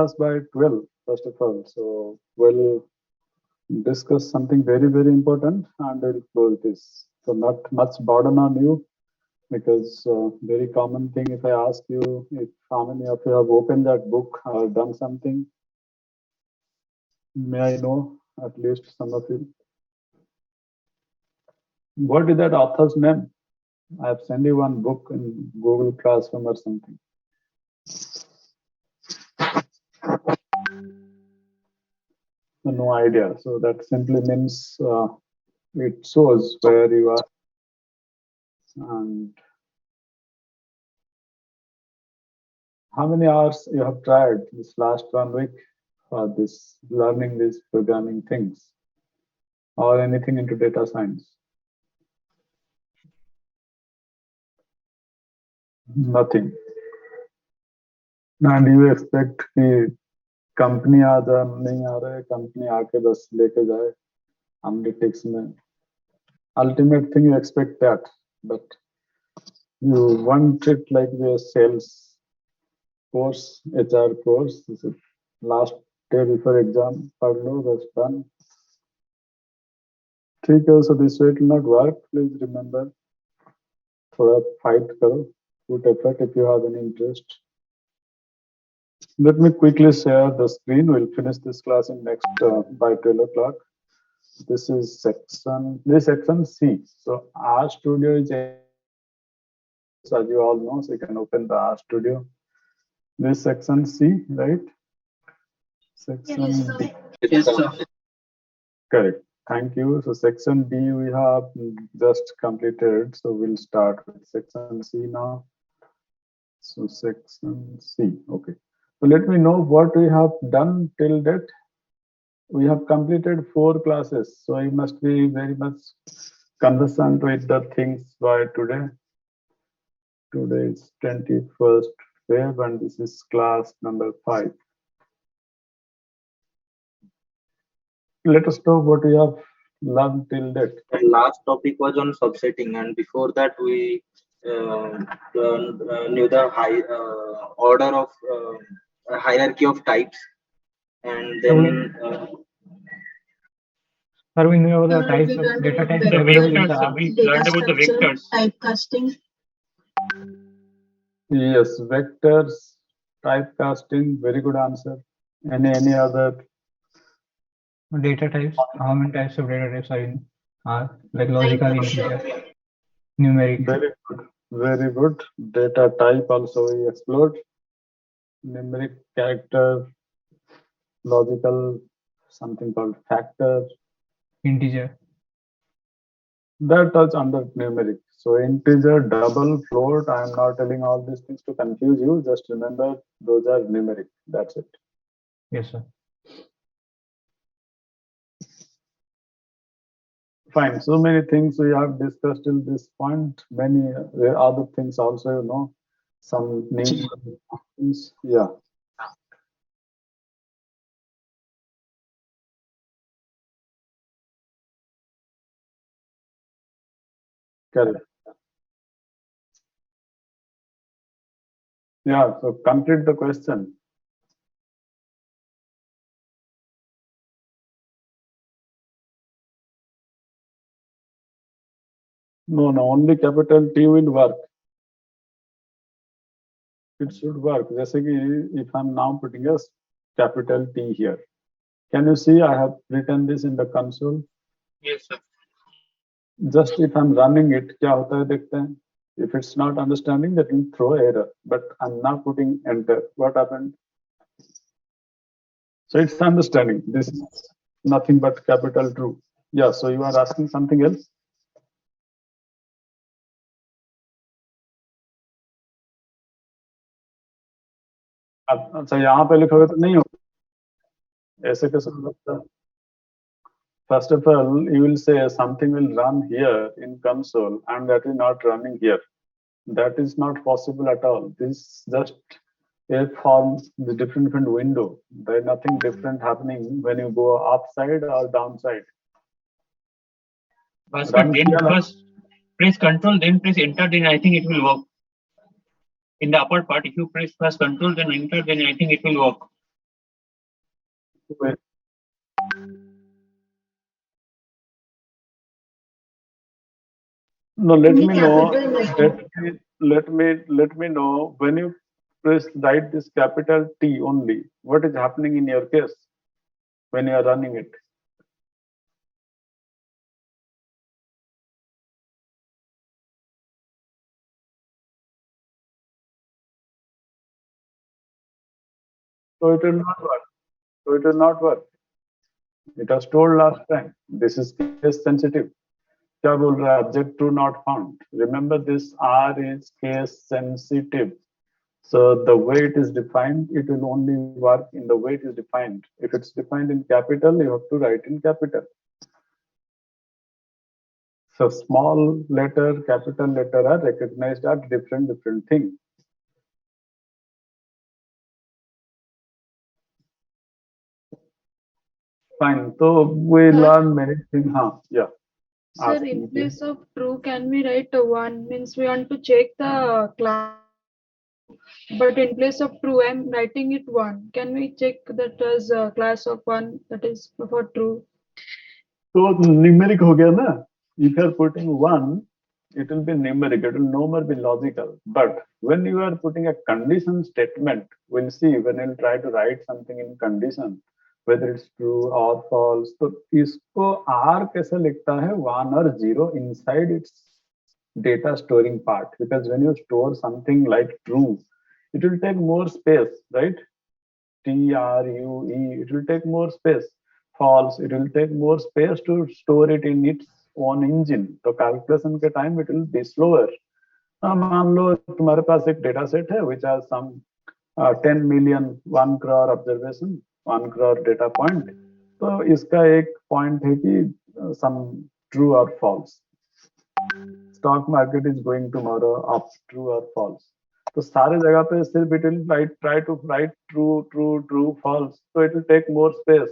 Class by 12, first of all. So we'll discuss something very, very important and we'll close this. So not much burden on you because very common thing if I ask you if how many of you have opened that book or done something, may I know at least some of you. What is that author's name? I have sent you one book in Google Classroom or something. No idea. So that simply means it shows where you are and how many hours you have tried this last 1 week for this learning these programming things or anything into data science? Nothing. And you expect कि company आ जाए नहीं आ रहा है company आके बस लेके जाए analytics में ultimate thing you expect that but you want it like the sales course HR course this is last day before exam पढ़ लो बस done ठीक है so this way it will not work please remember थोड़ा fight करो put effort if you have any interest. Let me quickly share the screen. We'll finish this class in next by 12 o'clock. This is section C. So RStudio is, as you all know, so you can open the RStudio. This section C, right? Section D. Yes, sir. Correct. Thank you. So section D we have just completed. So we'll start with section C now. So section C. Okay. So let me know what we have done till date. We have completed 4 classes, so you must be very much conversant with the things by today. Today is 21st Feb and this is class number 5. Let us know what we have learned till date. The last topic was on subsetting, and before that we knew the order of hierarchy of types, and then Sir, we knew about the types of data types available in the R. We learned about the vectors. Typecasting. Yes, vectors, typecasting, very good answer. Any other? Data types, how many types of data types are in R? Like logical, integer, numeric. Very good, very good. Data type also we explored. Numeric, character, logical, something called factor. Integer. That is under numeric. So integer, double, float. I am not telling all these things to confuse you. Just remember those are numeric. That's it. Yes, sir. Fine. So many things we have discussed till this point. Many other things also, you know, some new things. Yeah. Correct. Yeah. So complete the question. No, only capital T will work. It should work. जैसे कि if I'm now putting a capital T here. Can you see I have written this in the console? yes, sir. Just if I'm running it, क्या होता है देखते हैं. If it's not understanding, that will throw error. But I'm now putting enter. What happened? So it's understanding. This is nothing but capital true. Yeah. So you are asking something else? अच्छा यहाँ पे लिखोगे तो नहीं होगा ऐसे कैसे हो सकता है first of all you will say something will run here in console and that is not running here that is not possible at all this just a form the different window there is nothing different happening when you go upside or downside. But then first press control then press enter then I think it will work. In the upper part, if you press first control then enter, then I think it will work. Wait. No, let me know. Let me know when you write this capital T only. What is happening in your case when you are running it? So it will not work. So it will not work. It was told last time. This is case sensitive. क्या बोल रहा है? Object true not found. Remember this R is case sensitive. So the way it is defined, it will only work in the way it is defined. If it's defined in capital, you have to write in capital. So small letter, capital letter are recognized as different things. Fine. So we learn many things. Yeah. Sir, Ask in me, place of true, can we write a one? Means we want to check the class, but in place of true, I'm writing it one. Can we check that as a class of one, that is for true? So numeric हो गया ना? If you are putting one, it will be numeric. It will no more be logical. But when you are putting a condition statement, we'll see when we'll try to write something in condition, whether it's true or false. तो इसको R कैसे लिखता है? 1 or 0 inside its data storing part. Because when you store something like true, it will take more space, right? TRUE, it will take more space. False, it will take more space to store it in its own engine. तो calculation के time it will be slower. मान लो तुम्हारे पास एक data set है which has some 10 million 1 crore observation, 1 crore data point. तो इसका एक point है कि some true or false. Stock market is going tomorrow up, true or false. तो सारे जगह पे सिर्फ it will try to write true, false. So it will take more space.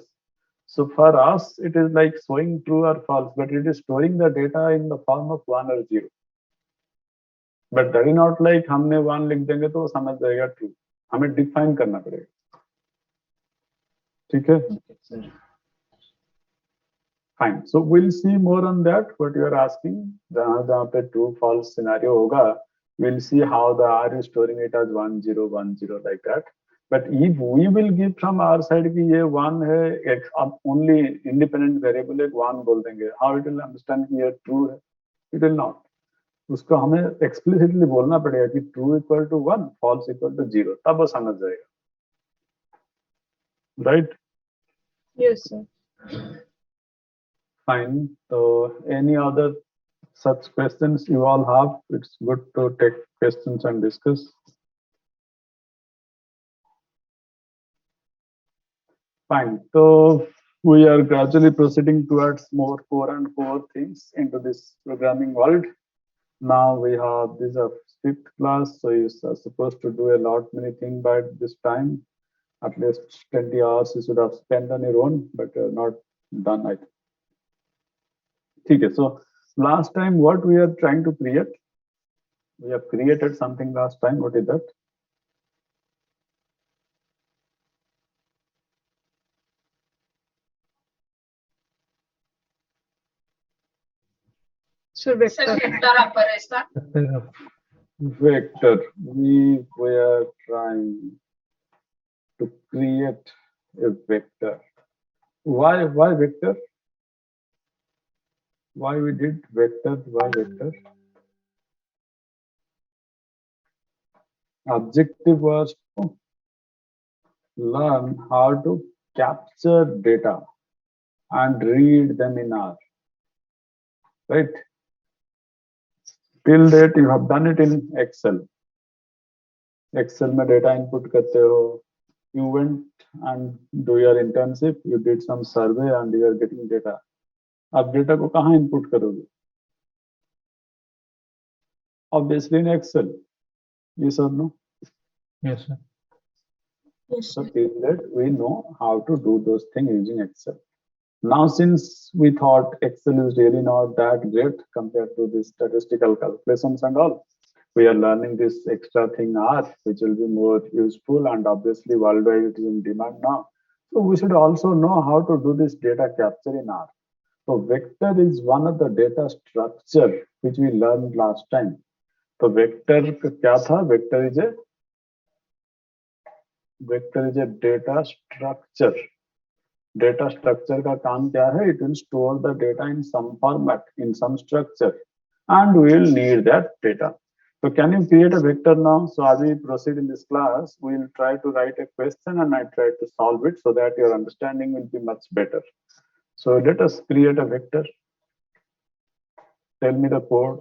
So for us, it is like showing true or false, but it is storing the data in the form of 1 or 0. But that is not like हमने 1 लिख देंगे तो वो समझ जाएगा true. हमें define करना पड़ेगा. ठीक है? Fine. So we'll see more on that. What you are asking, जहाँ पे true false scenario होगा, we'll see how the R is storing it as 1 0 1 0 like that. But if we will give from our side कि ये 1 है, अब only independent variable एक 1 बोल देंगे, how it will understand कि ये true है? It will not. उसको हमें explicitly बोलना पड़ेगा कि true equal to 1, false equal to 0, तब वो समझ जाएगा. Right? Yes, sir. Fine. So any other such questions you all have? It's good to take questions and discuss. Fine. So we are gradually proceeding towards more core and core things into this programming world. Now we have this fifth class, so you are supposed to do a lot many things by this time. At least 20 hours you should have spent on your own, but not done, I think. Okay, so last time what we are trying to create? We have created something last time. What is that? So vector. Vector. We were trying to create a vector. Why vector? Why we did vector? Why vector? Objective was to learn how to capture data and read them in R. Right? Till date you have done it in Excel. Excel में data input करते हो. You went and do your internship. You did some survey and you are getting data. अब data को कहाँ input करोगे? Obviously in Excel. Yes or no? Yes, sir. So till that we know how to do those things using Excel. Now since we thought Excel is really not that great compared to the statistical calculations and all, we are learning this extra thing R, which will be more useful, and obviously worldwide it is in demand now. So we should also know how to do this data capture in R. So vector is one of the data structure which we learned last time. So vector क्या था? Vector is a data structure. Data structure का काम क्या है? It will store the data in some format, in some structure, and we will need that data. So can you create a vector now? So as we proceed in this class, we will try to write a question and I try to solve it so that your understanding will be much better. So let us create a vector. Tell me the code.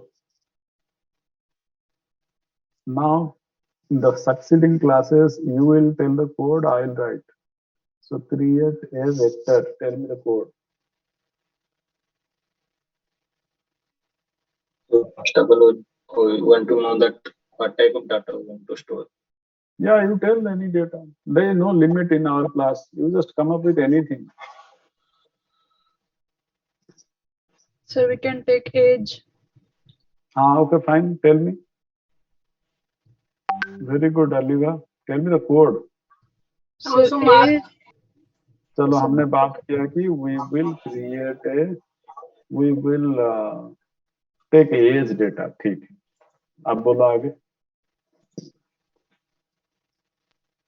Now, in the succeeding classes, you will tell the code, I will write. So create a vector. Tell me the code. So first of all, we want to know that what type of data we want to store. Yeah, you tell any data. There is no limit in our class. You just come up with anything. So we can take age. Okay, fine. Tell me. Very good, Aliva. Tell me the code. So Also mark. age, चलो So- हमने बात किया कि we will take age data. ठीक है. अब बोलो आगे.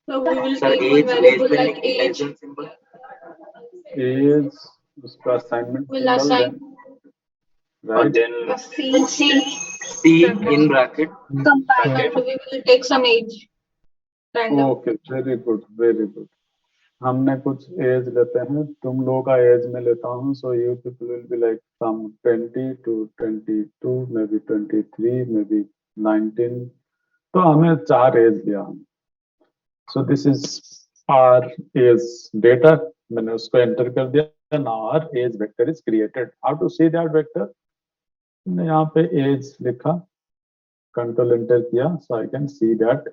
So we will Sir, take one age less variable than like age. symbol. Age उसका assignment We'll symbol assign. then, right? Then C. C in bracket. And we will take some age. Random. Okay, very good, very good. हमने कुछ as लेते हैं. तुम लोगों का as में लेता हूँ. So you people will be like from 20 to 22, maybe 23, maybe 19. तो हमें 4 एज लिया हम. So this is our age data. मैंने उसको एंटर कर दिया. Now our age vector is created. How to see that vector? मैंने यहाँ पे age लिखा, कंट्रोल एंटर किया, so I can see that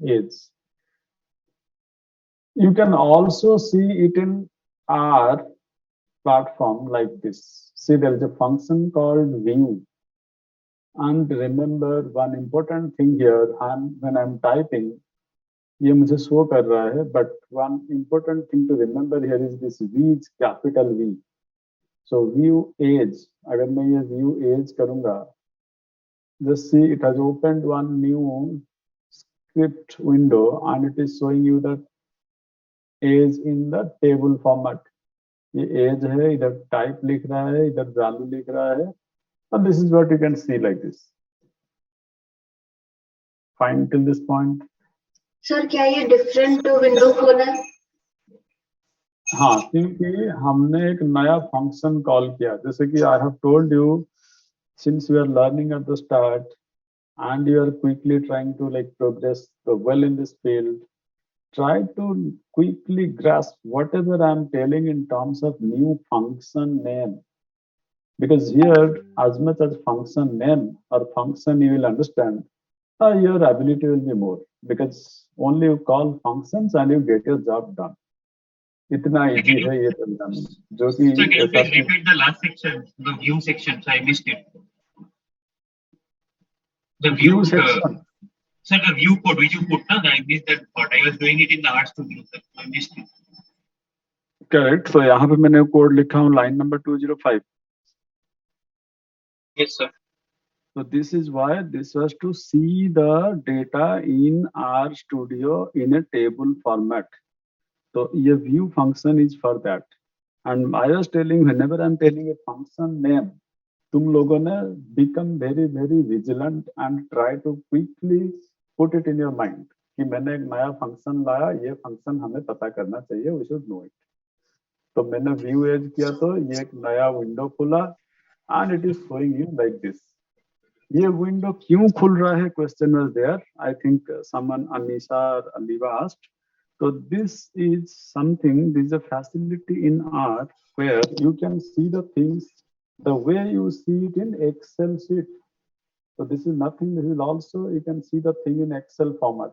age. You can also see it in our platform like this. See, there is a function called view. And remember one important thing here, when I'm typing, ये मुझे show कर रहा है, but one important thing to remember here is this V is capital V. So view age, अगर मैं ये view age करूँगा, just see it has opened one new script window and it is showing you the age in the table format. ये age है, इधर type लिख रहा है, इधर value लिख रहा है, and this is what you can see like this. Fine till this point. Sir क्या ये डिफरेंट विंडो खोला है? हाँ, क्योंकि हमने एक नया फंक्शन कॉल किया. जैसे कि I have told you, since we are learning at the start and you are quickly trying to like progress well in this field, try to quickly grasp whatever I am telling in terms of new function name. Because here, as much as function name or function you will understand, your ability will be more. Because only you call functions and you get your job done. इतना easy है ये करना, जो कि So can you ऐसा please repeat the last section, the view section? So I missed it. The view view section. Sir, the view code which you put, no? I missed that part. I was doing it in the art studio, sir. I missed it. Correct. So यहाँ पे मैंने code लिखा हूँ line number 205. Yes, sir. So this is why this was to see the data in R Studio in a table format. So a view function is for that. And I was telling, whenever I'm telling a function name, तुम लोगों ने become very very vigilant and try to quickly put it in your mind कि मैंने एक नया function लाया, ये function हमें पता करना चाहिए, we should know it. तो मैंने view age किया तो ये एक नया window खुला and it is showing you like this. ये window क्यों खुल रहा है? Question was there. I think someone Anisha or Aliva asked. So this is something, this is a facility in R where you can see the things the way you see it in Excel sheet. So this is nothing, this is also, you can see the thing in Excel format.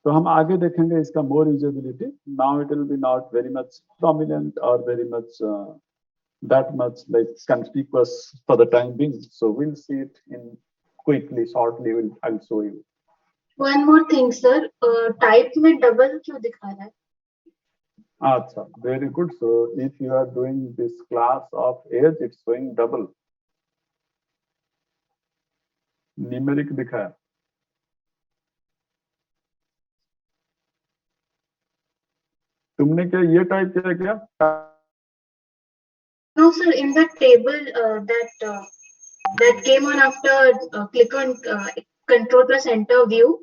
So हम आगे देखेंगे इसका more usability. Now it will be not very much prominent or very much that much like conspicuous for the time being. So we'll see it in quickly, shortly, I'll show you. One more thing, sir. Type में double क्यों दिखा रहा है? Acha, very good. So if you are doing this class of age, it's showing double. Numeric दिखाया. तुमने क्या ये type किया क्या? No, sir. In the table that came on after click on Control plus Enter View,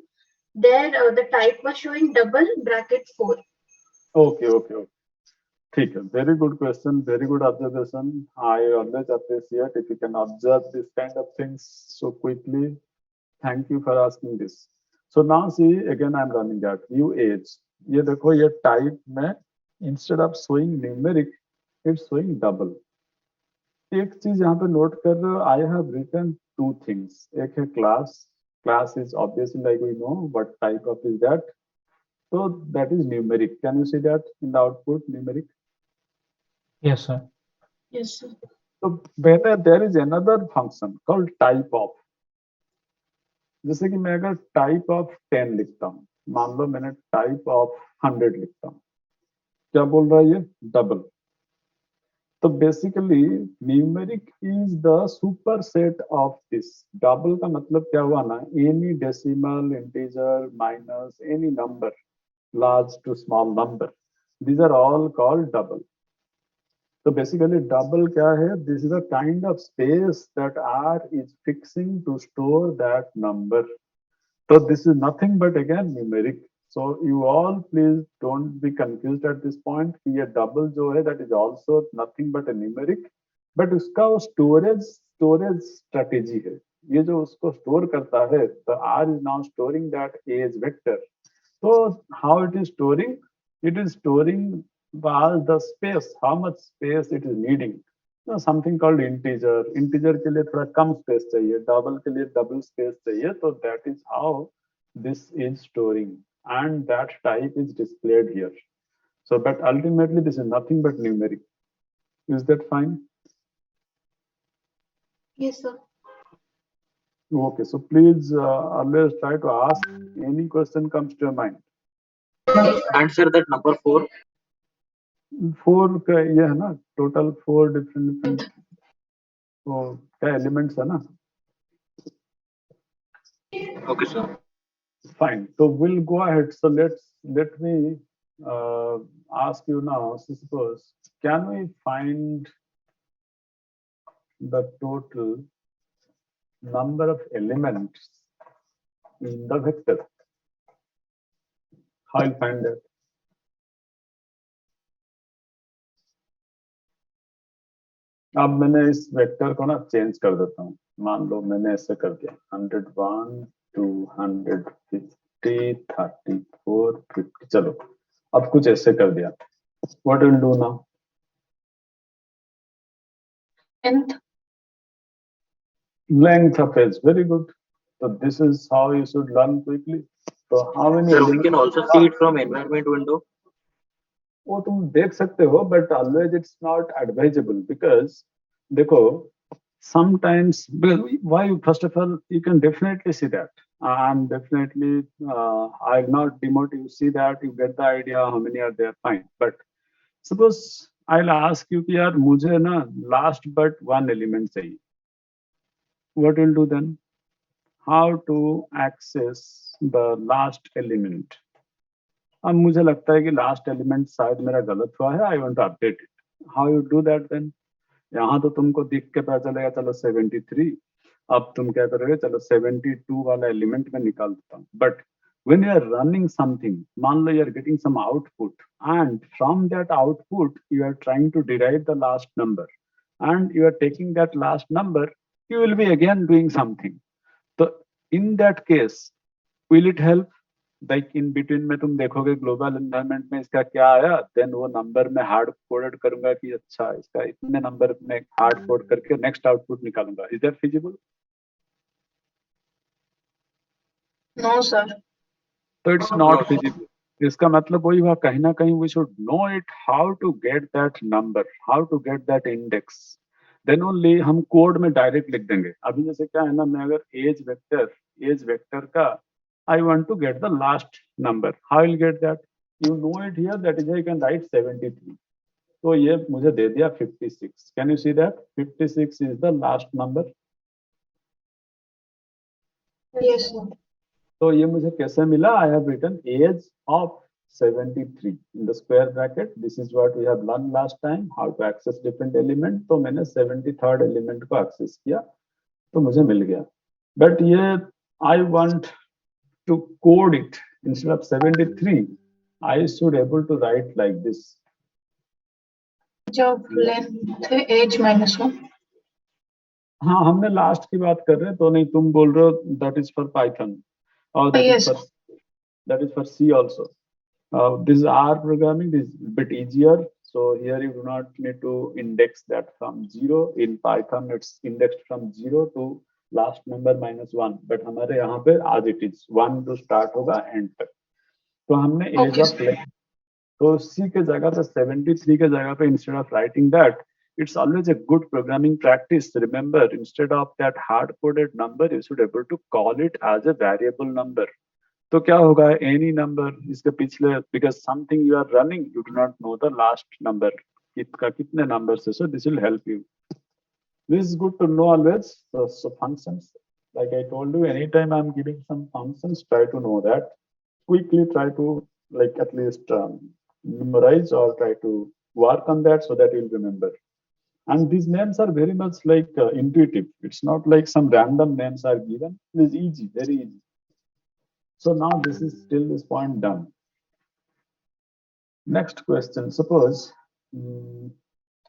there the type was showing double bracket 4. Okay. ठीक है. Very good question. Very good observation. I always appreciate if you can observe this kind of things so quickly. Thank you for asking this. So now see again I'm running that view age. ये देखो ये type में instead of showing numeric, it's showing double. एक चीज यहाँ पे note कर रहे हो. I have written two things. एक है class. Class is obviously like we know what type of is that. So that is numeric. Can you see that in the output numeric? Yes, sir. Yes, sir. So whether there is another function called type of. जैसे कि मैं अगर type of 10 लिखता हूँ, मान लो मैंने type of 100 लिखता हूँ, क्या बोल रहा है ये? Double. तो basically numeric is the superset of this. Double का मतलब क्या हुआ ना? Any decimal, integer, minus, any number, large to small number. These are all called double. So basically double क्या है? This is a kind of space that R is fixing to store that number. So this is nothing but again numeric. So you all please don't be confused at this point. ये double जो है that is also nothing but a numeric. But उसका वो storage strategy है. ये जो उसको store करता है, the R is now storing that age vector. So how it is storing? It is storing by the space, how much space it is needing. Something called integer. Integer के लिए थोड़ा कम space चाहिए, double के लिए double space चाहिए. So that is how this is storing, and that type is displayed here. So, but ultimately this is nothing but numeric. Is that fine? Yes, sir. Okay. So please always try to ask any question comes to your mind. Answer that number 4. 4 का ये है ना, total 4 different तो क्या elements है ना? Okay, sir. Fine. So we'll go ahead. So let me ask you now. So suppose can we find the total number of elements in the vector? How will find that? अब मैंने इस vector को ना change कर देता हूँ. मान लो मैंने ऐसे कर दिया 101, 250, 34, 50. चलो अब कुछ ऐसे कर दिया. What will do now? Length of edge. Very good. So this is how you should learn quickly. So how many? Sir, we can also see it from environment window. वो तुम देख सकते हो, but always it's not advisable because देखो sometimes why first of all you can definitely see that and definitely I'll not demote you. See that you get the idea how many are there, fine. But suppose I'll ask you कि यार मुझे ना last but one element चाहिए. What will do then? How to access the last element? अब मुझे लगता है कि लास्ट एलिमेंट शायद मेरा गलत हुआ है. I want to update it. How you do that then? यहाँ तो तुमको दिख के पता चलेगा चलो 73. अब तुम क्या करोगे? चलो 72 वाला एलिमेंट में निकाल देता हूँ. But when you are running something, मान लो you are getting some output, and from that output you are trying to derive the last number, and you are taking that last number, you will be again doing something. So in that case, will it help? Like in between में तुम देखोगे global environment में इसका क्या आया, then वो number में hard coded करूंगा कि अच्छा इसका इतने नंबर में हार्ड कोड करके नेक्स्ट आउटपुट निकालूंगा. Is that feasible? No, sir. तो इट्स नॉट फिजिबल. इसका मतलब वही हुआ, कहीं ना कहीं we should know it how to get that number, how to get that index. Then only हम कोड में डायरेक्ट लिख देंगे. अभी जैसे क्या है ना, मैं अगर एज वेक्टर का I want to get the last number. How will get that? you know it here, that is why you can write 73. तो ये मुझे दे दिया 56. Can you see that 56 is the last number? Yes, sir. तो ये मुझे कैसे मिला? I have written age of 73 in the square bracket. This is what we have learned last time, how to access different element. तो मैंने 73rd element को access किया, तो मुझे मिल गया. But ये I want to code it. Instead of 73, I should able to write like this. जब length as -1. हाँ, हमने लास्ट की बात कर रहे हैं, तो नहीं तुम बोल रहे हो that is for Python, or Yes. that is for C also. This is R programming, this is a bit easier. So here you do not need to index that from 0. In Python, it's indexed from 0 to last number -1. But हमारे यहाँ पे as it is 1 to start होगा end तक. तो हमने age Okay, of length, तो C के जगह पे 73 के जगह पे instead of writing that, it's always a good programming practice. Remember, instead of that hard-coded number, you should able to call it as a variable number. तो क्या होगा? Any number इसके पिछले, because something you are running, you do not know the last number. इसका कितने numbers है? So this will help you. This is good to know always. So functions, like I told you, anytime I'm giving some functions, try to know that. Quickly try to like at least memorize or try to work on that so that you'll remember. And these names are very much like intuitive. It's not like some random names are given. It is easy, very easy. So now this is till this point done. Next question. Suppose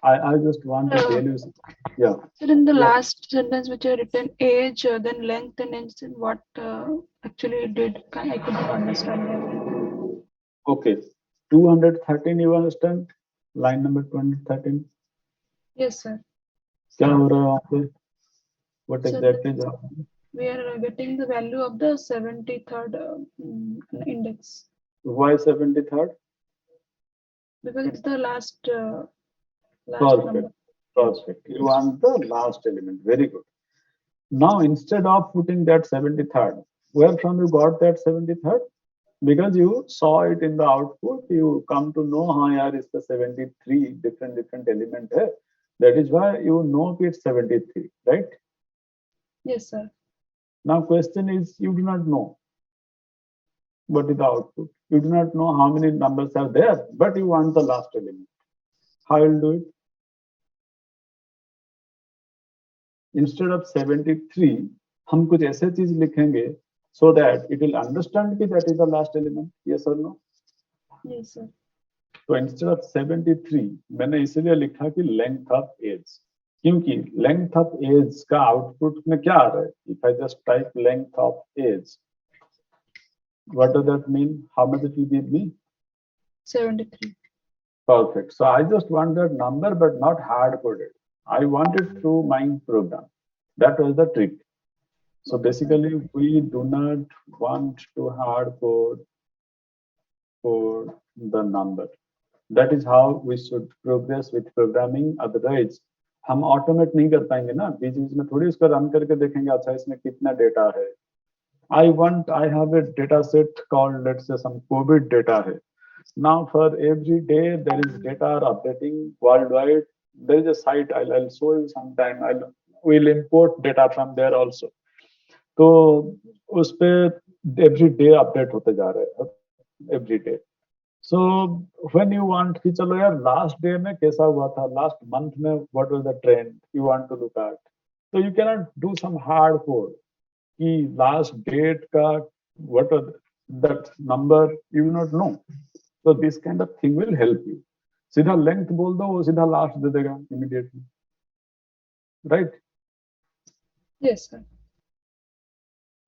I just want to tell you. Yeah. So in the Yeah. last sentence which I written age, then length and age, then what actually it did? I couldn't understand that. Okay. 213. You understand? Line number 213. Yes, sir. क्या हो रहा है वहाँ पे? What So exactly is happening? we are getting the value of the 73rd index Why 73rd? because it's the last Perfect. number. Perfect. You want the last element. Very good. Now, instead of putting that 73rd, where from you got that 73rd? Because you saw it in the output, you come to know how here is the 73 different element hai. That is why you know it's 73, right? Yes, sir. Now, question is, you do not know what is the output. You do not know how many numbers are there, but you want the last element. How you will do it? Instead of 73, हम कुछ ऐसे चीज लिखेंगे so that it will understand कि that is the last element. Yes or no? Yes, sir. तो instead of 73, मैंने इसलिए लिखा कि length of age, क्योंकि length of age का output में क्या आ रहा है? If I just type length of age, what does that mean? How much it will give me? 73. Perfect. So I just want that number, but not hard-coded. I want it through my program. That was the trick. So basically, we do not want to hard-code for the number. That is how we should progress with programming. Otherwise, हम automate नहीं कर पाएंगे ना, बीच बीच में थोड़ी उसको run करके देखेंगे अच्छा इसमें कितना data है. I have a data set called, let's say, some COVID data है. Now for every day there is data updating worldwide. There is a site I'll show you sometime. We'll import data from there also. तो उस पे every day update होते जा रहे हैं, every day. So when you want कि चलो यार last day में कैसा हुआ था, last month में what was the trend you want to look at. So you cannot do some hard code कि last date का what was that number you do not know. So this kind of thing will help you. सीधा length बोल दो, वो सीधा last दे देगा immediately. Right? Yes, sir.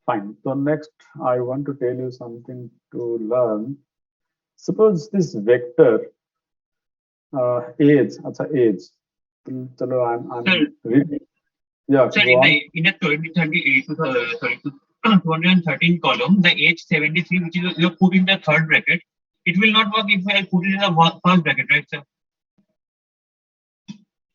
Fine. So next, I want to tell you something to learn. Suppose this vector age, age. Chalo, I'm Sir. reading. Yeah. Sir, go on. in the 213 column, the age 73, which is you put in the third bracket, it will not work if I put it in the first bracket, right, sir?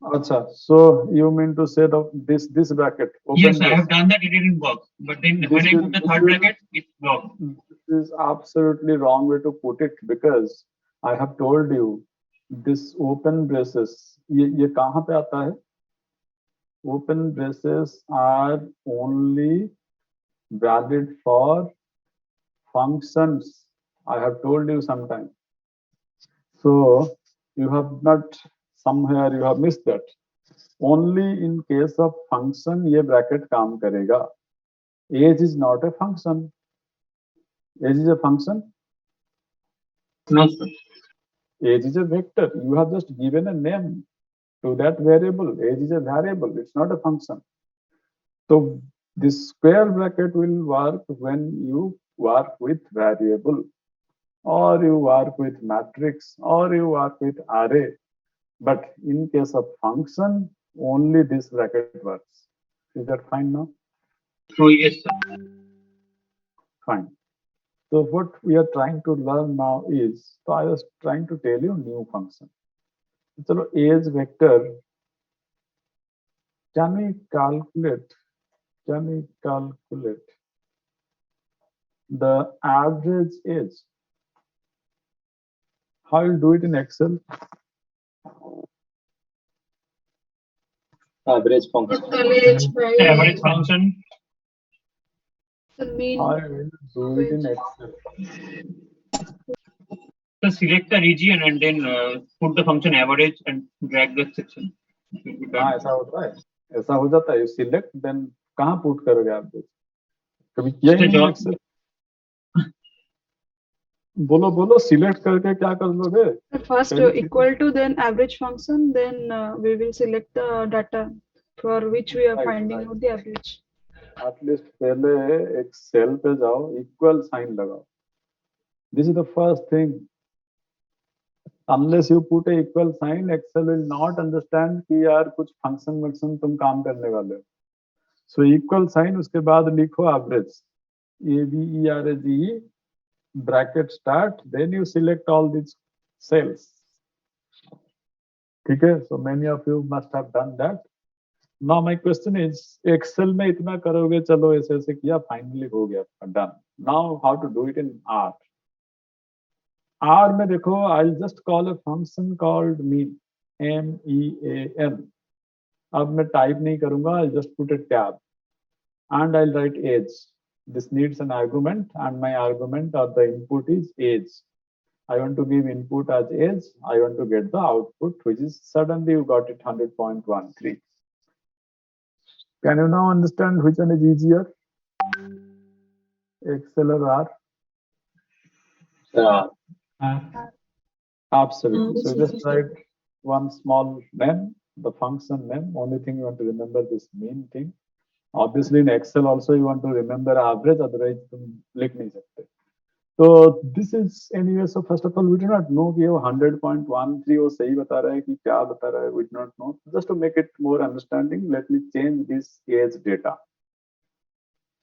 Acha, so you mean to say that this bracket open Yes, I brace, have done that. It didn't work. But then this when I will put the this third will bracket, it worked. this is absolutely wrong way to put it because I have told you this open braces ये कहाँ पे आता है? Open braces are only valid for functions. I have told you sometime. So you have not somewhere you have missed that. Only in case of function ये bracket काम करेगा. Age is not a function. Age is a function. No, sir. Age is a vector. You have just given a name to that variable. Age is a variable. It's not a function. So this square bracket will work when you work with variable, or you work with matrix, or you work with array. But in case of function, only this bracket works. Is that fine now? So yes, sir. Fine. So what we are trying to learn now is, so I was trying to tell you new function. So age vector, can we calculate the average age? How you do it in Excel? Average function. College by Average function. the mean. How you do it in Excel? So select the region and then put the function average and drag the section. It will be done. हाँ ऐसा होता है, ऐसा हो जाता है. You select, then कहाँ put करोगे आप? कभी किया ही It's a नहीं job. Excel? बोलो बोलो, select करके क्या कर लोगे? First Pehले equal to then average function, then we will select the data for which we are Right, finding right. out the average. At least पहले एक cell पे जाओ, equal sign लगाओ. This is the first thing. Unless you put a equal sign, Excel will not understand कि यार कुछ function तुम काम करने वाले हो. So equal sign उसके बाद लिखो average. AVERAGE bracket start, then you select all these cells. ठीक है? So many of you must have done that. Now my question is, Excel में इतना करोगे, चलो ऐसे ऐसे किया, finally हो गया, done. Now how to do it in R? R में देखो, I'll just call a function called mean, MEAN. अब मैं type नहीं करूंगा, I'll just put a tab and I'll write age. This needs an argument and my argument or the input is age. I want to give input as age. I want to get the output, which is suddenly you got it 100.13. Can you now understand which one is easier? Excel or R? Absolutely. So just write one small name, the function name. Only thing you want to remember this mean thing. Obviously in Excel also you want to remember average, otherwise तुम लिख नहीं सकते. So this is anyway. So first of all, we do not know कि वो 100.13 वो सही बता रहा है कि क्या बता रहा है. We do not know. Just to make it more understanding, let me change this age data.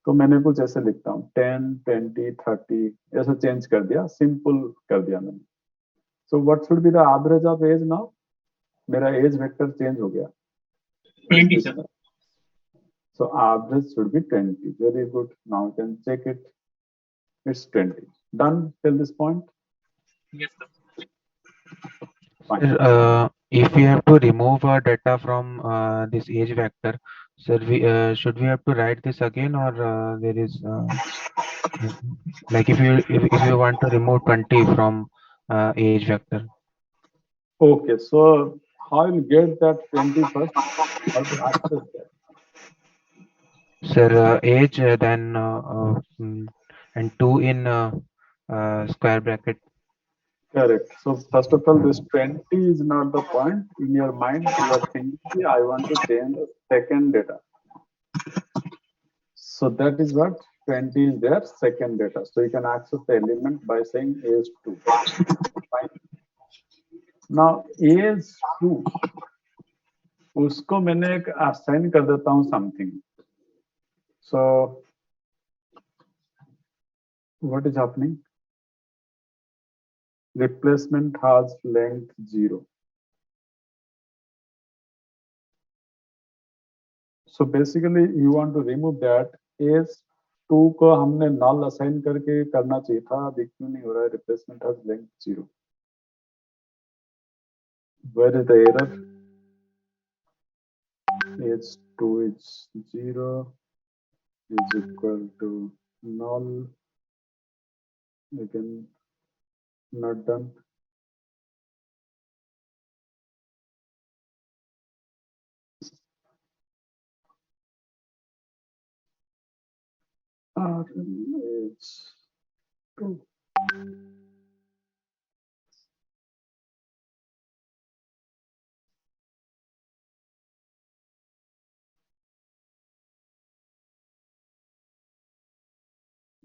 तो मैंने कुछ ऐसे लिखता हूँ 10, 20, 30 ऐसा चेंज कर दिया, सिंपल कर दिया मैंने. So what should be the average of age now? मेरा age vector change हो गया. 20, sir. So average should be 20. Very good. Now you can check it. It's 20. Done till this point? Yes, sir. Fine. Sir, if we have to remove data from this age vector, sir, should we have to write this again, or there is like if you want to remove 20 from age vector? Okay, so how you get that 20 first? How to access that? Sir, age then and 2 in square bracket. Correct. So first of all, this 20 is not the point. In your mind, you are thinking, I want to change the second data. So that is what 20 is their second data. So you can access the element by saying age 2. Fine. Now age 2, उसको मैंने एक assign कर देता हूँ something. So what is happening? Replacement has length 0. So basically you want to remove that. Age 2 को हमने null assign करके करना चाहिए था, अभी क्यों नहीं हो रहा है? Replacement has length 0. Where is the error? Age 2 is 0 is equal to null. Again, not done. Age 2.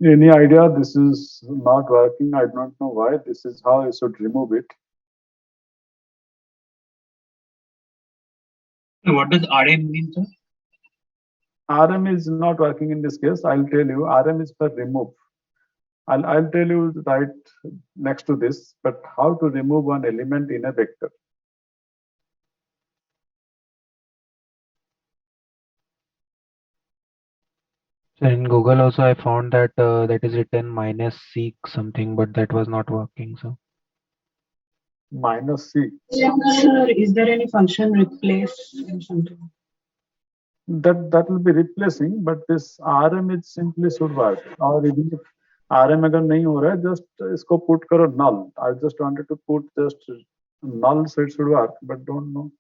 Any idea? This is not working. I don't know why. This is how I should remove it. So what does RM mean, sir? RM is not working in this case. I'll tell you. RM is for remove. I'll tell you right next to this, but how to remove one element in a vector. So in Google also I found that that is written minus seek something, but that was not working. So Minus C. Sir, is there any function replace or something? That will be replacing, but this RM is simply should work. Or even if RM अगर नहीं हो रहा है, just इसको put करो null. I just wanted to put just null so it should work, but don't know.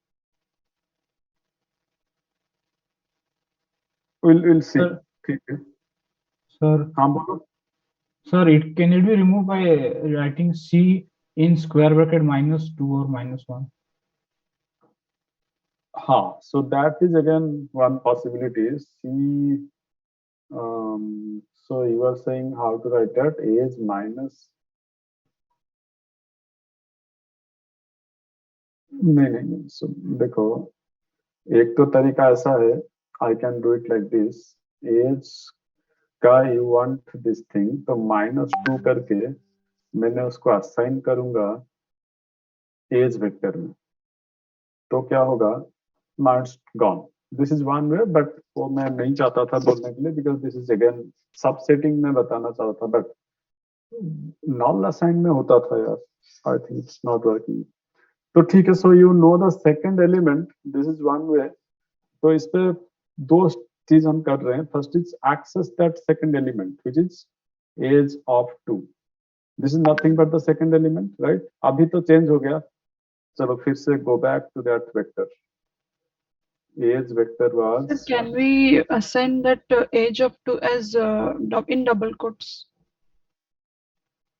We'll see. Sir. ठीक है. Sir, हाँ बोलो. sir, can it be removed by writing C in square bracket -2 or -1? So that is again one possibility. C. So you are saying how to write that? Age minus. नहीं. So देखो, एक तो तरीका ऐसा है. I can do it like this. Age का you want this thing, तो -2 करके मैंने उसको assign करूंगा age vector में. तो क्या होगा? Now it's gone. This is one way, but वो मैं नहीं चाहता था बोलने के लिए because this is again subsetting में बताना चाहता था, but null assign में होता था यार. I think it's not working. तो ठीक है. So you know the second element. This is one way. तो इस पे दो चीज हम कर रहे हैं. First is access that second element, which is age of 2. This is nothing but the second element, right? अभी तो change हो गया. चलो फिर से go back to that vector. Age vector was. Sir, can we assign that age of 2 as in double quotes?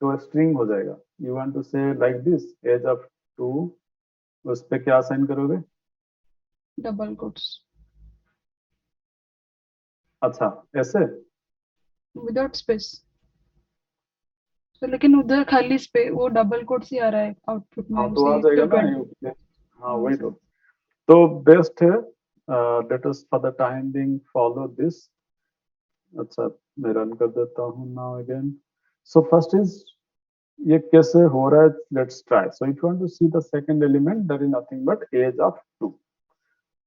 तो string हो जाएगा. You want to say like this, age of 2. उस पे क्या assign करोगे? Double quotes. अच्छा ऐसे. Without space. तो लेकिन उधर खाली स्पेस वो डबल कोट्स ही आ रहा है आउटपुट में. हाँ तो आ जाएगा ना. हाँ वही तो बेस्ट है. Let us for the time being follow this. अच्छा मैं रन कर देता हूँ now again. So first is ये कैसे हो रहा है? Let's try. So if you want to see the second element, that is nothing but age of 2.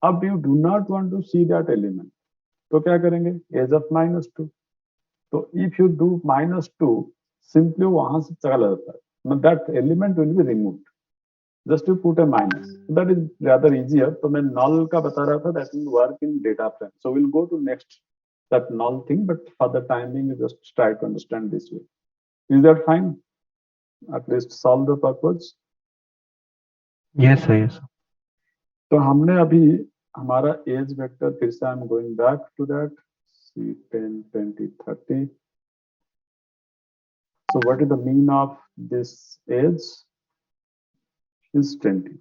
अब you do not want to see that element, तो क्या करेंगे? Age of -2. तो इफ यू डू -2, सिंपली वहां से चला जाता है. That element will be removed. Just to put a minus. That is rather easier. तो मैं null का बता रहा था. That will work in data frame. So we'll go to next that null thing. But for the time being, you just try to understand this way. Is that fine? At least solve the purpose. yes sir, yes sir. तो हमने अभी हमारा age vector फिर से I'm going back to that. C10, 20, 30. So what is the mean of this age? Is 20.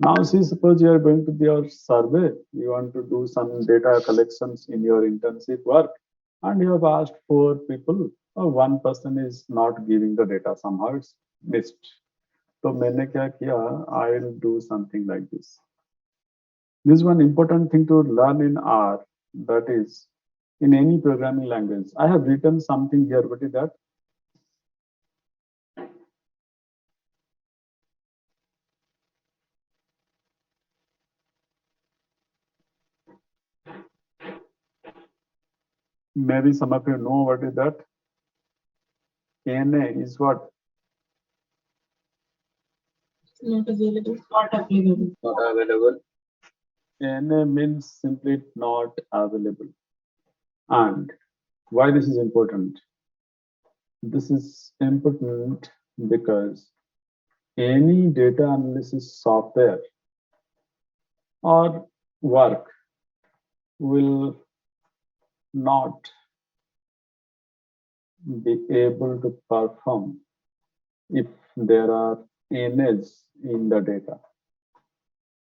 Now see, suppose you are going to be your survey, you want to do some data collections in your internship work, and you have asked 4 people, or one person is not giving the data, somehow it's missed. So मैंने क्या किया? I will do something like this. This is one important thing to learn in R, that is in any programming language. I have written something here. What is that? Maybe some of you know what is that. NA is what? Not available. Not available. Not available. NA means simply not available. And why this is important? This is important because any data analysis software or work will not be able to perform if there are NAs in the data.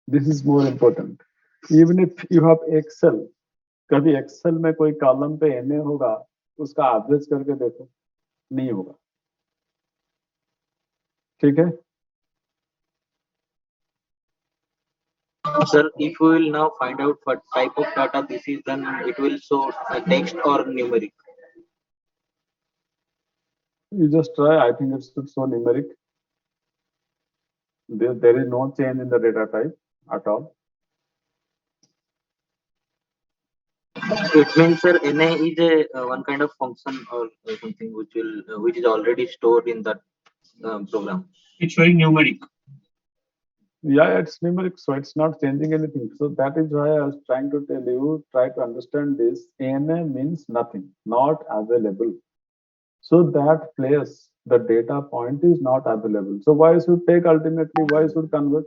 This is more important. Even if you have Excel, कभी Excel में कोई column पे NA होगा, उसका average करके देखो, नहीं होगा. ठीक है? Sir, if we will now find out what type of data this is, then it will show text or numeric. You just try. I think it should show numeric. There is no change in the data type at all. It means, sir, NA is a one kind of function or something which is already stored in that program. It's showing numeric. Yeah, it's numeric, so it's not changing anything. So that is why I was trying to tell you, try to understand this. NA means nothing, not available. So that place, the data point is not available. So why should take ultimately, why should convert?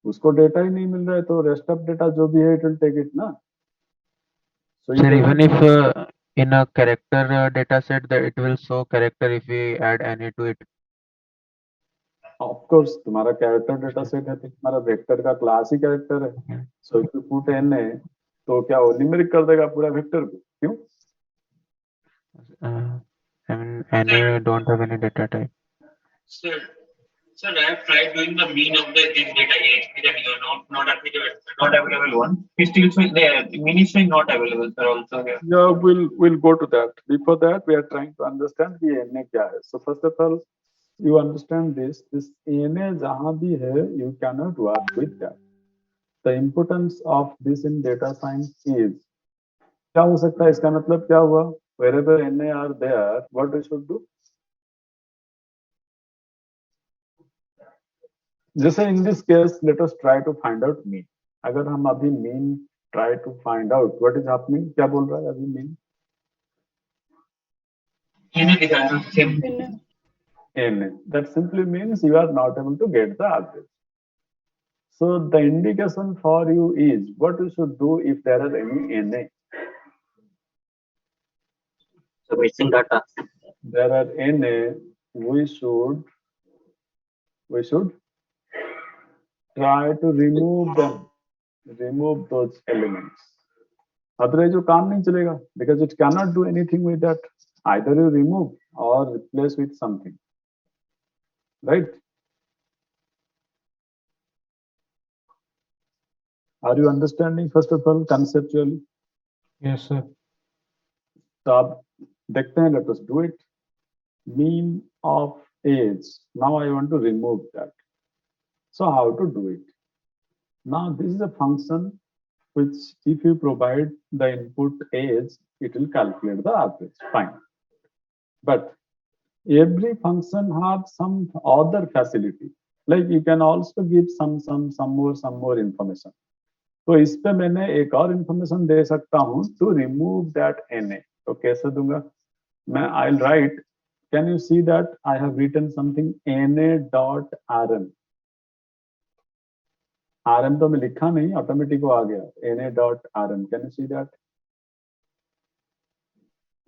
उसको data ही नहीं मिल रहा है तो rest of data जो भी है it will take it ना. So Sir, even if in a character data set that it will show character if we add NA to it. Of course, तुम्हारा character data set है तो तुम्हारा vector का class ही character है. So if you put NA, तो क्या वो numeric कर देगा पूरा vector को? क्यों? I mean, NA don't have any data type. Sir, I have tried doing the mean of this data age, not available one. It's still showing the mean is showing not available, sir. Also here. Yeah, we'll go to that. Before that, we are trying to understand the NA क्या है. So first of all, you understand this. This NA जहाँ भी है, you cannot work with that. The importance of this in data science is क्या हो सकता है? इसका मतलब क्या हुआ? Wherever NA are there, what we should do? जैसे in this case, let us try to find out mean. अगर हम अभी mean try to find out what is happening, क्या बोल रहा है अभी mean? NA. That simply means you are not able to get the average. So the indication for you is what you should do if there are any NA. So missing data. There are NA, we should try to remove them, remove those elements. Otherwise, you काम नहीं चलेगा because it cannot do anything with that. Either you remove or replace with something, right? Are you understanding first of all conceptually? Yes, sir. तो आप देखते हैं, let us do it. Mean of age. Now I want to remove that. So how to do it? Now this is a function which if you provide the input age, it will calculate the average. Fine. But every function has some other facility. Like you can also give some more information. तो इस पे मैंने एक और information दे सकता हूँ to remove that NA. तो कैसे दूंगा? मैं I'll write. Can you see that I have written something NA.rm. rm तो मैं लिखा नहीं, ऑटोमेटिक वो आ गया NA.rm. Can you see that?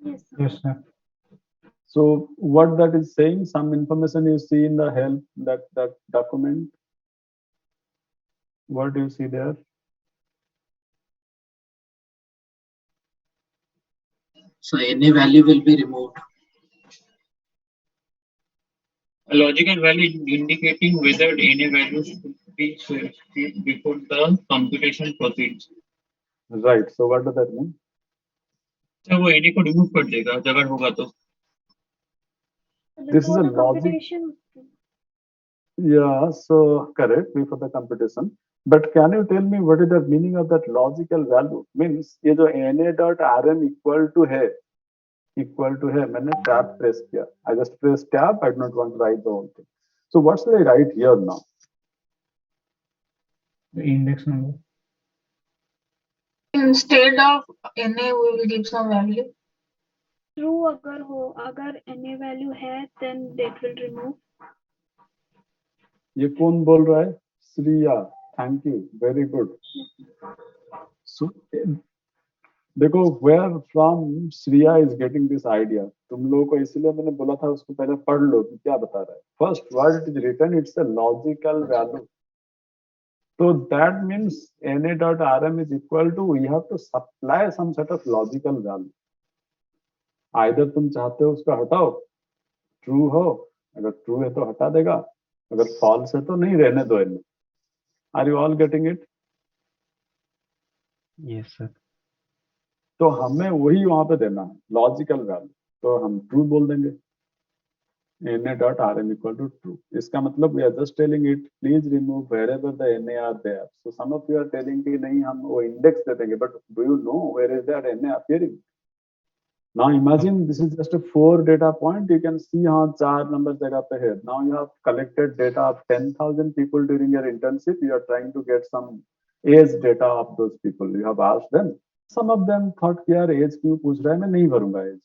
Yes. Yes, sir. So what that is saying, some information you see in the help that document. What do you see there? So any value will be removed. A logical value indicating whether NA values should be saved before the computation proceeds. Right. So what does that mean? अच्छा वो NA को remove कर देगा अगर होगा तो. This is a Before the logic. computation. Yeah, so correct, before the computation. But can you tell me what is the meaning of that logical value? Means ये जो NA.rm equal to है, equal to है, मैंने tab press किया, I just press tab, I do not want to write the whole thing, so what should I write here now? The index number. Instead of NA, we will give some value. True अगर हो, अगर any value है then that will remove. ये कौन बोल रहा है? Shriya, thank you, very good. So देखो where from Shriya is getting this idea. तुम लोगों को इसलिए मैंने बोला था उसको पहले पढ़ लो कि क्या बता रहा है. First word it is written, it's a logical value. So that means na.rm is equal to, we have to supply some sort of logical value. Either तुम चाहते हो उसको हटाओ, ट्रू हो, अगर ट्रू है तो हटा देगा, अगर फॉल्स है तो नहीं रहने दो. Are you all getting it? Yes, sir. तो हमें वही वहां पे देना है, लॉजिकल वैल्यू. तो हम ट्रू बोल देंगे, na.rm equal to true. इसका मतलब we are just telling it, please remove wherever the na are there. So some of you are telling कि नहीं हम वो index दे देंगे, but do you know where is that na appearing? Now imagine this is just a 4 data point. You can see हाँ 4 numbers जगह पे है. Now you have collected data of 10,000 people during your internship. You are trying to get some age data of those people. You have asked them. Some of them thought कि यार age क्यों पूछ रहा है, मैं नहीं भरूंगा age.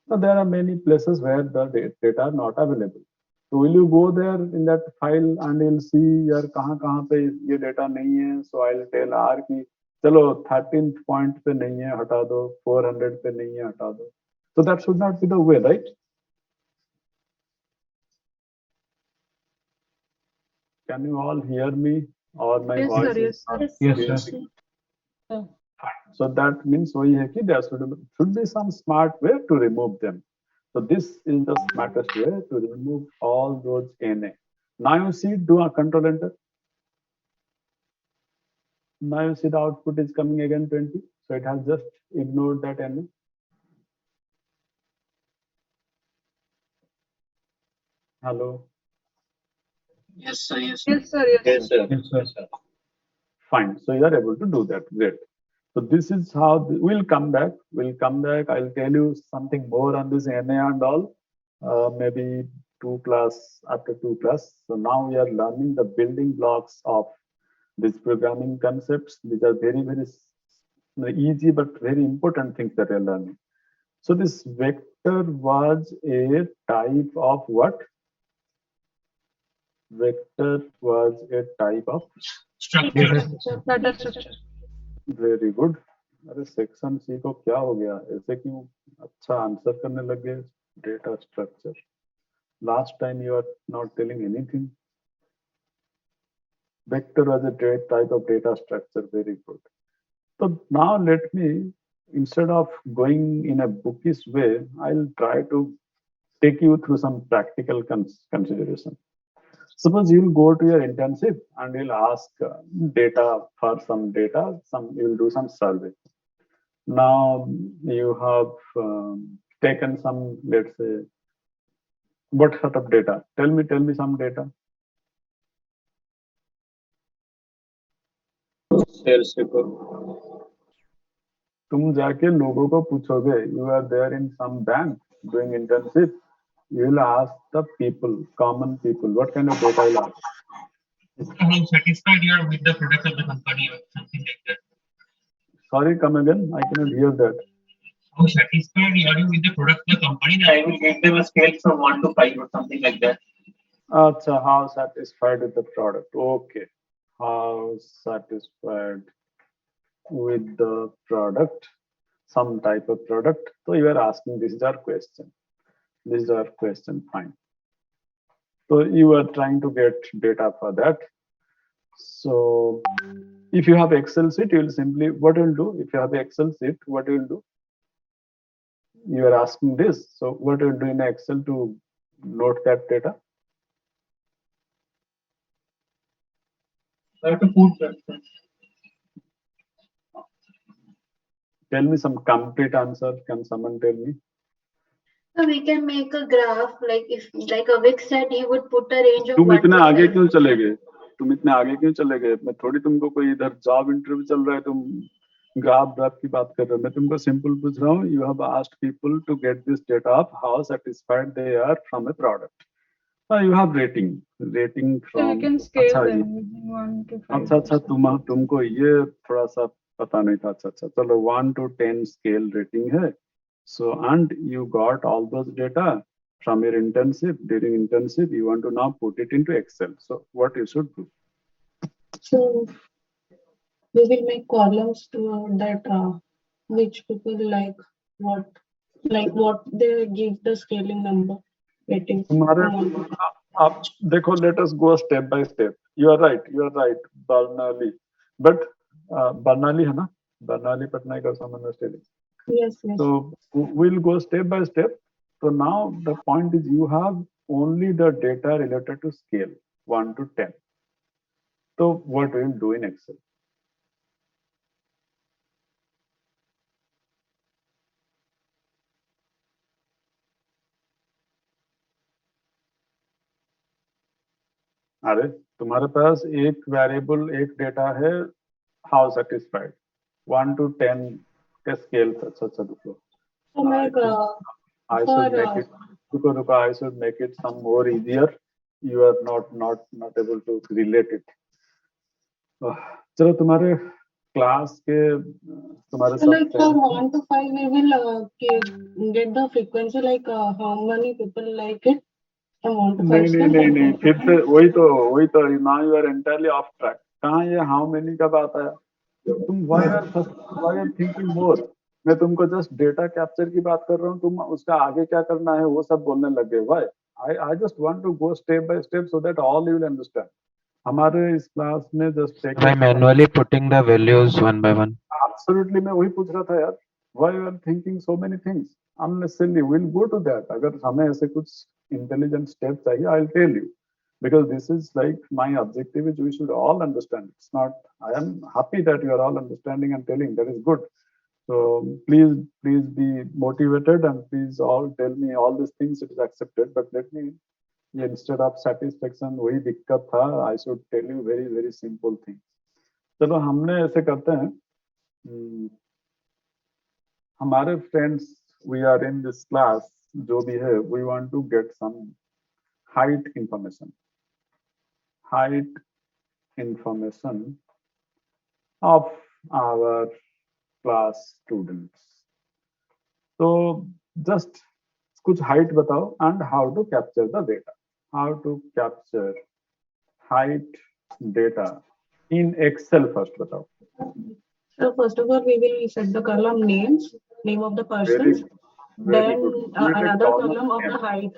Now, there are many places where the data are not available. So will you go there in that file and you'll see यार कहाँ पे ये data नहीं है. So I'll tell R कि चलो 13th point पे नहीं है, हटा दो, 400 पे नहीं है, हटा दो. So that should not be the way, right? Can you all hear me? Or my Yes, voice sir, is yes, sir. not Yes, clear? sir. So that means वही है कि there should be some smart way to remove them. So this is the smartest way to remove all those NA. Now you see, do a control enter. Now you see the output is coming again 20. So it has just ignored that NA. Hello. Yes, sir. Yes, sir. Yes, sir, yes, Yes, sir. sir. Yes, sir. Fine. So you are able to do that. Great. So this is how we'll come back. We'll come back. I'll tell you something more on this NA and all. Maybe after 2 class. So now we are learning the building blocks of these programming concepts. These are very, very easy but very important things that we are learning. So this vector was a type of what? Vector was a type of Structure. Data structure. Very good. अरे section C को क्या हो गया, ऐसे क्यों अच्छा answer करने लग गए? Data structure. Last time you are not telling anything. Vector was a type of data structure. Very good. So now let me, instead of going in a bookish way, I'll try to take you through some practical consideration. Suppose you'll go to your internship and you'll ask data for some data, you'll do some survey. Now you have taken some, let's say, what sort of data? Tell me some data. Sales report. तुम जाके लोगों को पूछोगे, you are there in some bank doing internship, you will ask the people, common people, what kind of data you'll ask? How satisfied you are with the product of the company or something like that. Sorry, come again, I cannot hear that. How satisfied are you with the product of the company? Then I will give them a scale from 1 to 5 or something like that. Acha, how satisfied with the product? Okay, how satisfied with the product, some type of product. So you are asking, this is our question. This is our question, fine. So you are trying to get data for that. So if you have Excel sheet, you will simply, what you'll do, if you have Excel sheet, what you'll do? You are asking this. So what you'll do in Excel to note that data? I have to put that. Tell me some complete answer. Can someone tell me? So we can make a graph, like if, like Avik said, he would put a range of तुम 1 इतने to आगे 5. क्यों चले गए? तुम इतने आगे क्यों चले गए? मैं थोड़ी तुमको कोई इधर जॉब इंटरव्यू चल रहा है, तुम ग्राफ की बात कर रहे हो, मैं तुमको सिंपल पूछ रहा हूँ. You have asked people to get this data of how satisfied they are from a product. You have rating So we from. can scale अच्छा them using 1 to 5. अच्छा अच्छा तुमको ये थोड़ा सा पता नहीं था. अच्छा अच्छा चलो 1 to 10 scale rating है. So and you got all those data from your internship. During internship you want to now put it into Excel. So what you should do? So we will make columns to that which people what they give the scaling number rating. तुम्हारे आप देखो, let us go step by step. You are right Barnali, but Barnali है ना, Barnali Patnaik someone was telling. Yes, yes. So we'll go step by step. So now the point is you have only the data related to scale 1 to 10. So what will you do in Excel? अरे तुम्हारे पास एक variable एक data है, how satisfied 1 to 10 के scale अच्छा अच्छा देखो. So like I should make it. Ruko, I should make it some more easier. You are not able to relate it. चलो तुम्हारे क्लास के तुम्हारे so like सब from 1 to 5 we will get the frequency like how many people like it from 1 to 5 नहीं फिर से वही तो now you are entirely off track. कहाँ ये how many का बात आया? तुम why are thinking more? मैं तुमको जस्ट डेटा कैप्चर की बात कर रहा हूँ, तुम उसका आगे क्या करना है वो सब बोलने लग गए. Why? I just want to go step by step so that all you will understand. हमारे इस क्लास में just take By manually putting the values one by one. Absolutely, मैं वही पूछ रहा था यार. Why you are thinking so many things unnecessarily? We'll go to that. अगर हमें ऐसे कुछ intelligent steps चाहिए, I'll tell you. Because this is like my objective is we should all understand. It's not. I am happy that you are all understanding and telling. That is good. So please be motivated and please all tell me all these things. It is accepted. But let me, instead of satisfaction, वही दिक्कत था. I should tell you very simple things. चलो हमने ऐसे करते हैं. हमारे friends we are in this class जो भी है, we want to get some height information of our class students. So just कुछ height बताओ and how to capture the data. How to capture height data in Excel first बताओ. So first of all, we will set the column names, name of the persons, very then good. another column of the height.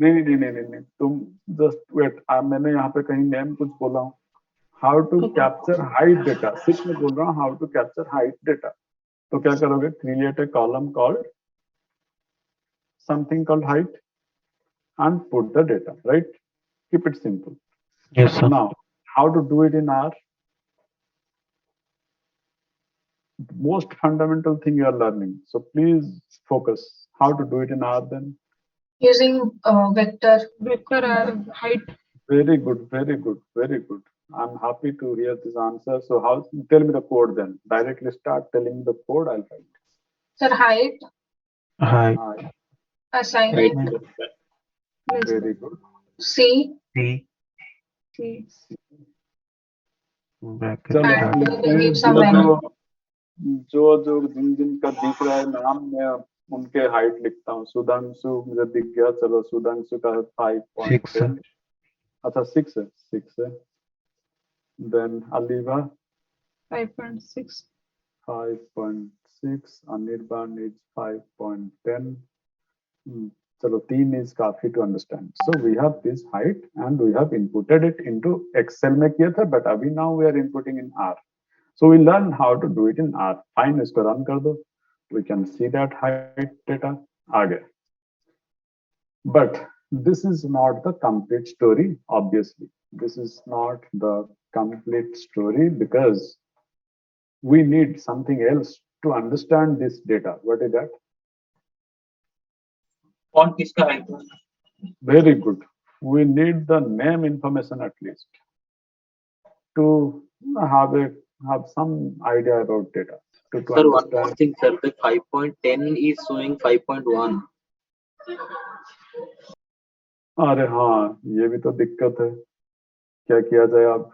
नहीं तुम just wait. मैंने यहाँ पे कहीं name कुछ बोला हूँ. How to capture height data, सिर्फ मैं बोल रहा हूँ how to capture height data. तो क्या करोगे? Create a column called something called height and put the data, right? Keep it simple. Yes, sir. Now, how to do it in R? Most fundamental thing you are learning. So please focus. How to do it in R then? Using vector height. Very good. I'm happy to hear this answer. So how? Tell me the code then. Directly start telling the code. I'll write. sir height Height. assignment Very good. C Bracket चलो and start. we will give some value. जो जिनका दिख रहा है नाम, मैं उनके height लिखता हूँ. सुधांशु मुझे दिख गया. चलो सुधांशु का 5.10. अच्छा 6 है. Then Aliva 5.6. 5.6. Anirban is 5.10. चलो 3 is काफी to understand. So we have this height and we have inputted it into Excel में किया था, but अभी now we are inputting in R. So we learn how to do it in R. Fine, इसको run कर दो. We can see that height data आ गया. But this is not the complete story, obviously. This is not the complete story because we need something else to understand this data. What is that? Font किसका है? Very good. We need the name information at least to have a have some idea about data. To Sir, one more understand. thing, sir. The 5.10 is showing 5.1. अरे हाँ, ये भी तो दिक्कत है, क्या किया जाए अब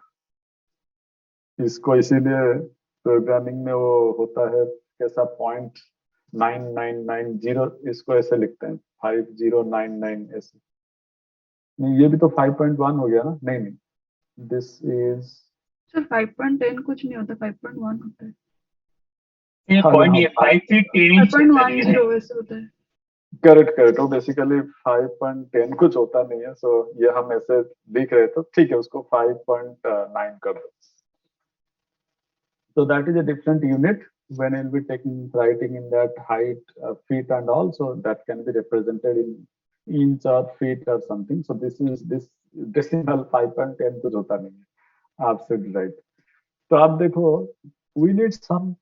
इसको, इसीलिए प्रोग्रामिंग में वो होता है कैसा 0.9990, इसको ऐसे लिखते हैं 5099 ऐसे। नहीं, ये भी तो 5.1 हो गया ना? नहीं नहीं, दिस इज सर 5.10 कुछ नहीं होता, 5.1 होता है। ये हाँ, पॉइंट हाँ, ये 5.10 इंच 5.10 वैसे होता है। करेक्ट करेक्ट, वो बेसिकली 5.10 कुछ होता नहीं है, सो ये हम ऐसे लिख रहे तो ठीक है, उसको 5.9 कर दो। So that is a different unit when we'll be writing in that height, feet and all, so that can be represented in inch or feet or something. So this decimal 5.10 कुछ होता नहीं है, absolutely right. तो आप देखो, we need some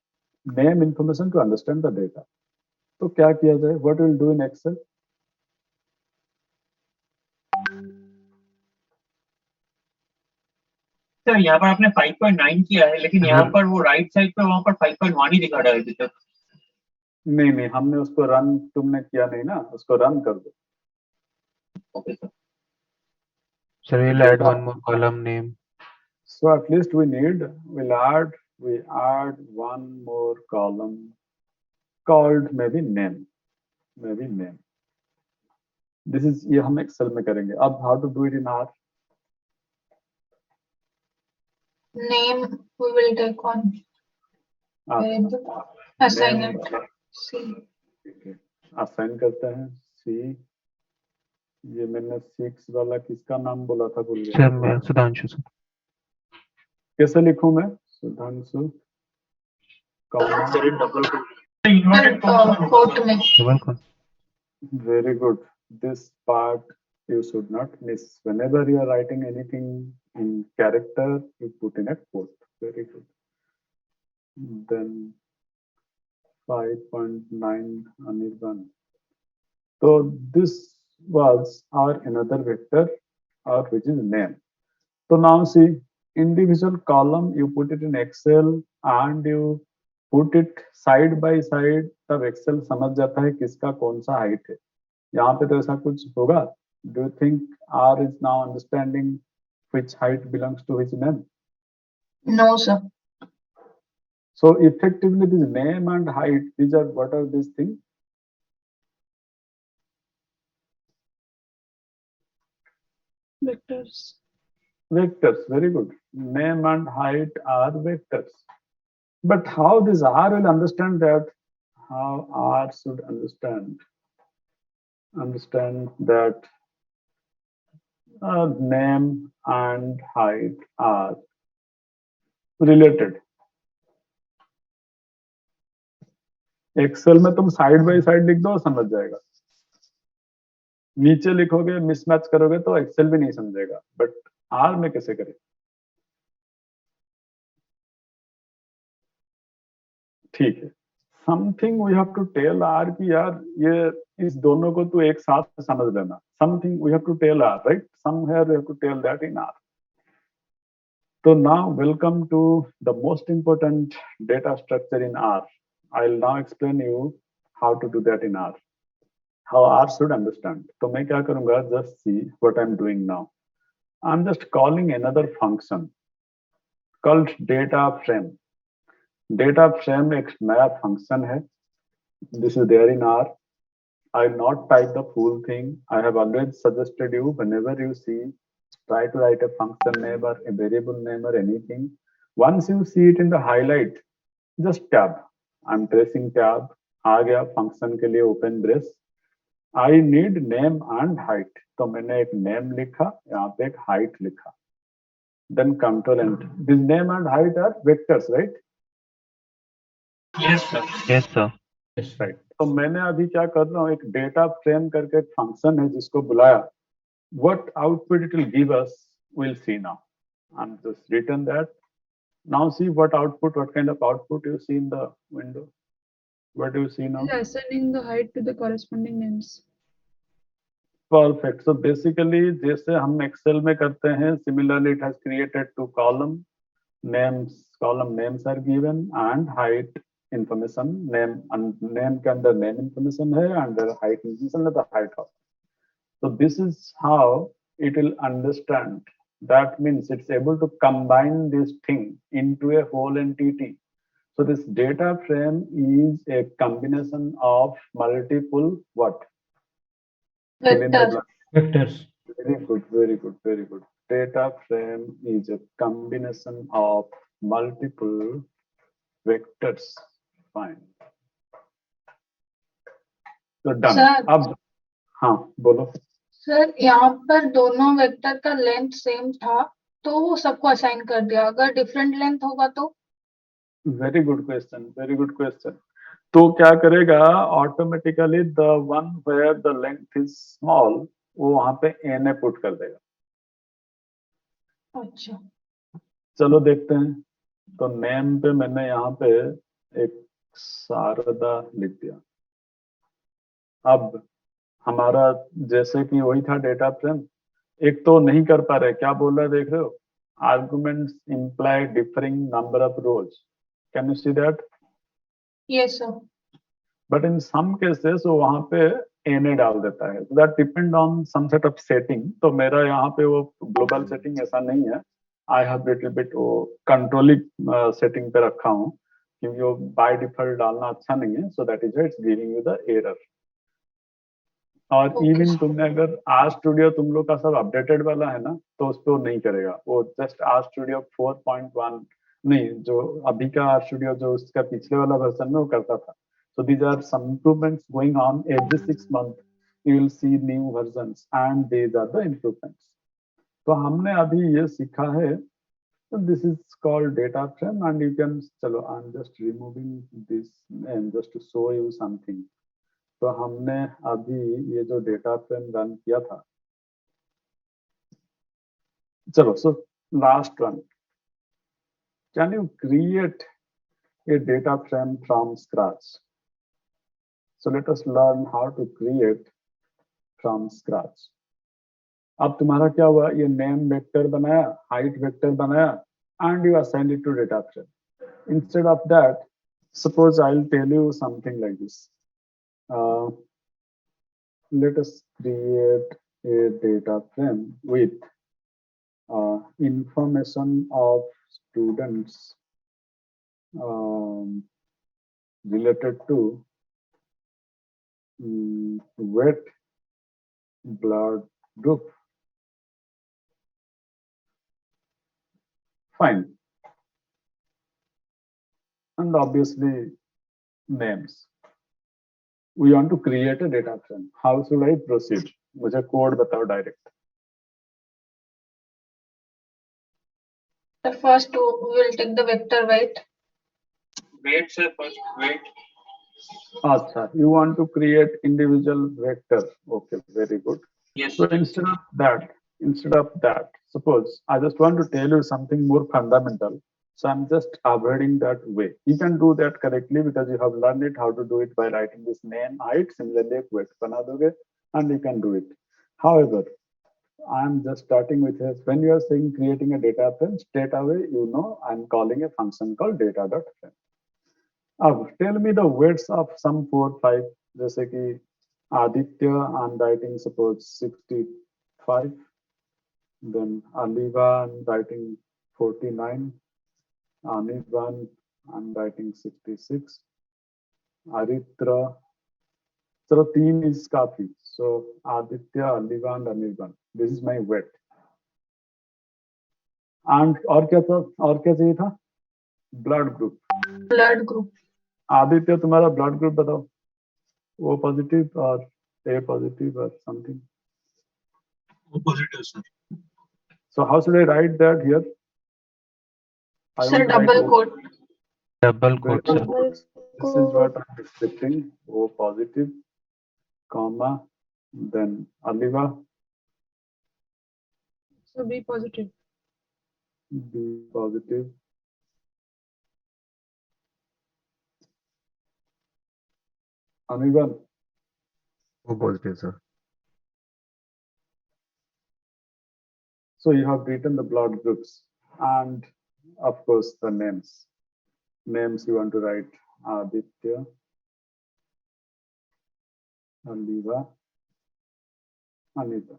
name information to understand the data. तो क्या किया जाए? What we'll do in Excel? Sir यहाँ पर आपने 5.9 किया है, लेकिन यहाँ पर वो राइट साइड पे वहाँ पर 5.1 ही दिखा रहा है अभी तक। नहीं नहीं, हमने उसको रन, तुमने किया नहीं ना, उसको रन कर दो। Okay sir. Sir, we'll add one more column name. So at least we'll add one more column called maybe name. This is, ये हम एक्सेल में करेंगे। अब how to do it in R? Name we will take on assign it C. Assign करते हैं C। ये मैंने 6 वाला किसका नाम बोला था, भूल गया। Sir, मैं सुधांशु sir. कैसे लिखूं मैं? Sudhanshu comma. Sir, in double quote. Inverted quote में You're welcome. Very good. This part you should not miss. Whenever you are writing anything in character, you put in a quote. Very good. Then 5.9 Anirban. So this was our another vector, or which is name. So now see, individual column you put it in Excel and you put it side by side, तब Excel समझ जाता है किसका कौन सा height है। यहाँ पे तो ऐसा कुछ होगा? Do you think R is now understanding which height belongs to which name? no sir. So effectively this name and height, these are, what are these things? Vectors. Vectors, very good. Name and height are vectors. But how this R will understand that? How R should understand that name and height are related. Excel में तुम side by side लिख दो, समझ जाएगा। नीचे लिखोगे, mismatch करोगे तो एक्सेल भी नहीं समझेगा, बट आर में कैसे करें? ठीक है, something we have to tell R कि यार ये इस दोनों को तू एक साथ समझ लेना। Something we have to tell R, right? Somewhere we have to tell that in R. So now welcome to the most important data structure in R. I'll now explain you how to do that in R. How R should understand. तो मैं क्या करूँगा? Just see what I'm doing now. I'm just calling another function called data frame. Data frame एक नया function है. This is there in R. I'll not type the full thing. I have always suggested you, whenever you see, try to write a function name or a variable name or anything. Once you see it in the highlight, just tab. I'm pressing tab. आ गया function के लिए open brace. I need name and height. तो मैंने एक name लिखा, यहाँ पे एक height लिखा. Then control enter. This name and height are vectors, right? Yes sir. Yes sir. Yes, right. तो मैंने अभी क्या कर रहा हूँ, एक data frame करके एक function है जिसको बुलाया. What output it will give us, we'll see now. I'm just written that. Now see what output, what kind of output you see in the window. What do you see now? Assigning the height to the corresponding names. Perfect. So basically जैसे हम Excel में करते हैं, similarly it has created two column. names, column names are given and height information, name and name के अंदर name information है and the height information है the height of. So this is how it will understand. That means it's able to combine this thing into a whole entity. So this data frame is a combination of multiple what? Fill in the Vectors. blank. Vectors. Very good, very good, very good. Data frame is a combination of multiple vectors. Fine. So done. Sir. अब हाँ बोलो. Sir यहाँ पर दोनों vector का length same था तो वो सबको असाइन कर दिया. अगर डिफरेंट लेंथ होगा तो? Very good question, very good question. तो क्या करेगा automatically the one where the length is small वो वहां पे na पुट कर देगा. अच्छा. चलो देखते हैं. तो नेम पे मैंने यहाँ पे एक शारदा लिख दिया. अब हमारा जैसे कि वही था डेटा फ्रेम. एक तो नहीं कर पा रहे. क्या बोल रहा है देख रहे हो? Arguments imply differing number of rows. Can you see that? Yes sir. But in some cases वो वहां पे na डाल देता है. That depend on some set of setting. तो मेरा यहाँ पे वो ग्लोबल सेटिंग ऐसा नहीं है. आई हैव लिटिल बिट वो कंट्रोलिंग सेटिंग पे रखा हूँ क्योंकि वो बाय डिफॉल्ट डालना अच्छा नहीं है. So that is it's giving you the error. और Okay, इवन sir. तुमने अगर आर स्टूडियो तुम लोग का सब अपडेटेड वाला है ना तो उस पर वो नहीं करेगा. वो जस्ट आर स्टूडियो 4.1 नहीं, जो अभी का आर स्टूडियो जो उसका पिछले वाला वर्जन में वो करता था. So these are some improvements going on every 6 months. You will see new versions and these are the improvements. तो हमने अभी ये सीखा है. So this is called data frame and you can चलो I'm just removing this and just to show you something. तो हमने अभी ये जो डेटा फ्रेम रन किया था. चलो so last one. Can you create a data frame from scratch? So let us learn how to create from scratch. अब तुम्हारा क्या हुआ? ये नेम वेक्टर बनाया, हाइट वेक्टर बनाया and you assign it to data frame. Instead of that, suppose I'll tell you something like this. Let us create a data frame with information of students related to wet blood group. Fine. And obviously names. We want to create a data frame. How should I proceed? मुझे code बताओ direct. The first we will take the vector weight. Wait, sir, first, wait. अच्छा, you want to create individual vector. Okay, very good. Yes. So instead of that, suppose I just want to tell you something more fundamental. So I'm just avoiding that way. You can do that correctly because you have learned it how to do it by writing this name, height, similarly weight बना दोगे and you can do it. However, I'm just starting with this. When you are saying creating a data frame, straight away you know I'm calling a function called data.frame. अब tell me the weights of some 4, 5. जैसे कि Aditya, I'm writing suppose 65. Then Aliva, I'm writing 49. Anirban, I'm writing 66. Aritra, so 3 is काफी. So Aditya, Aliva, and Anirban. This is my weight. And और क्या था? और क्या चाहिए था? Blood group. Blood group. Aditya तुम्हारा ब्लड ग्रुप बताओ. O positive or A positive or something. O positive, sir. So how should I write that here? I Sir, want to write double O. quote. Double quote, sir. This is what I'm expecting. O positive, comma, then Aliva, So be positive. B positive. Anirban, O positive, sir. so you have written the blood groups and of course, the names. Names you want to write Aditya, Aliva, Anita.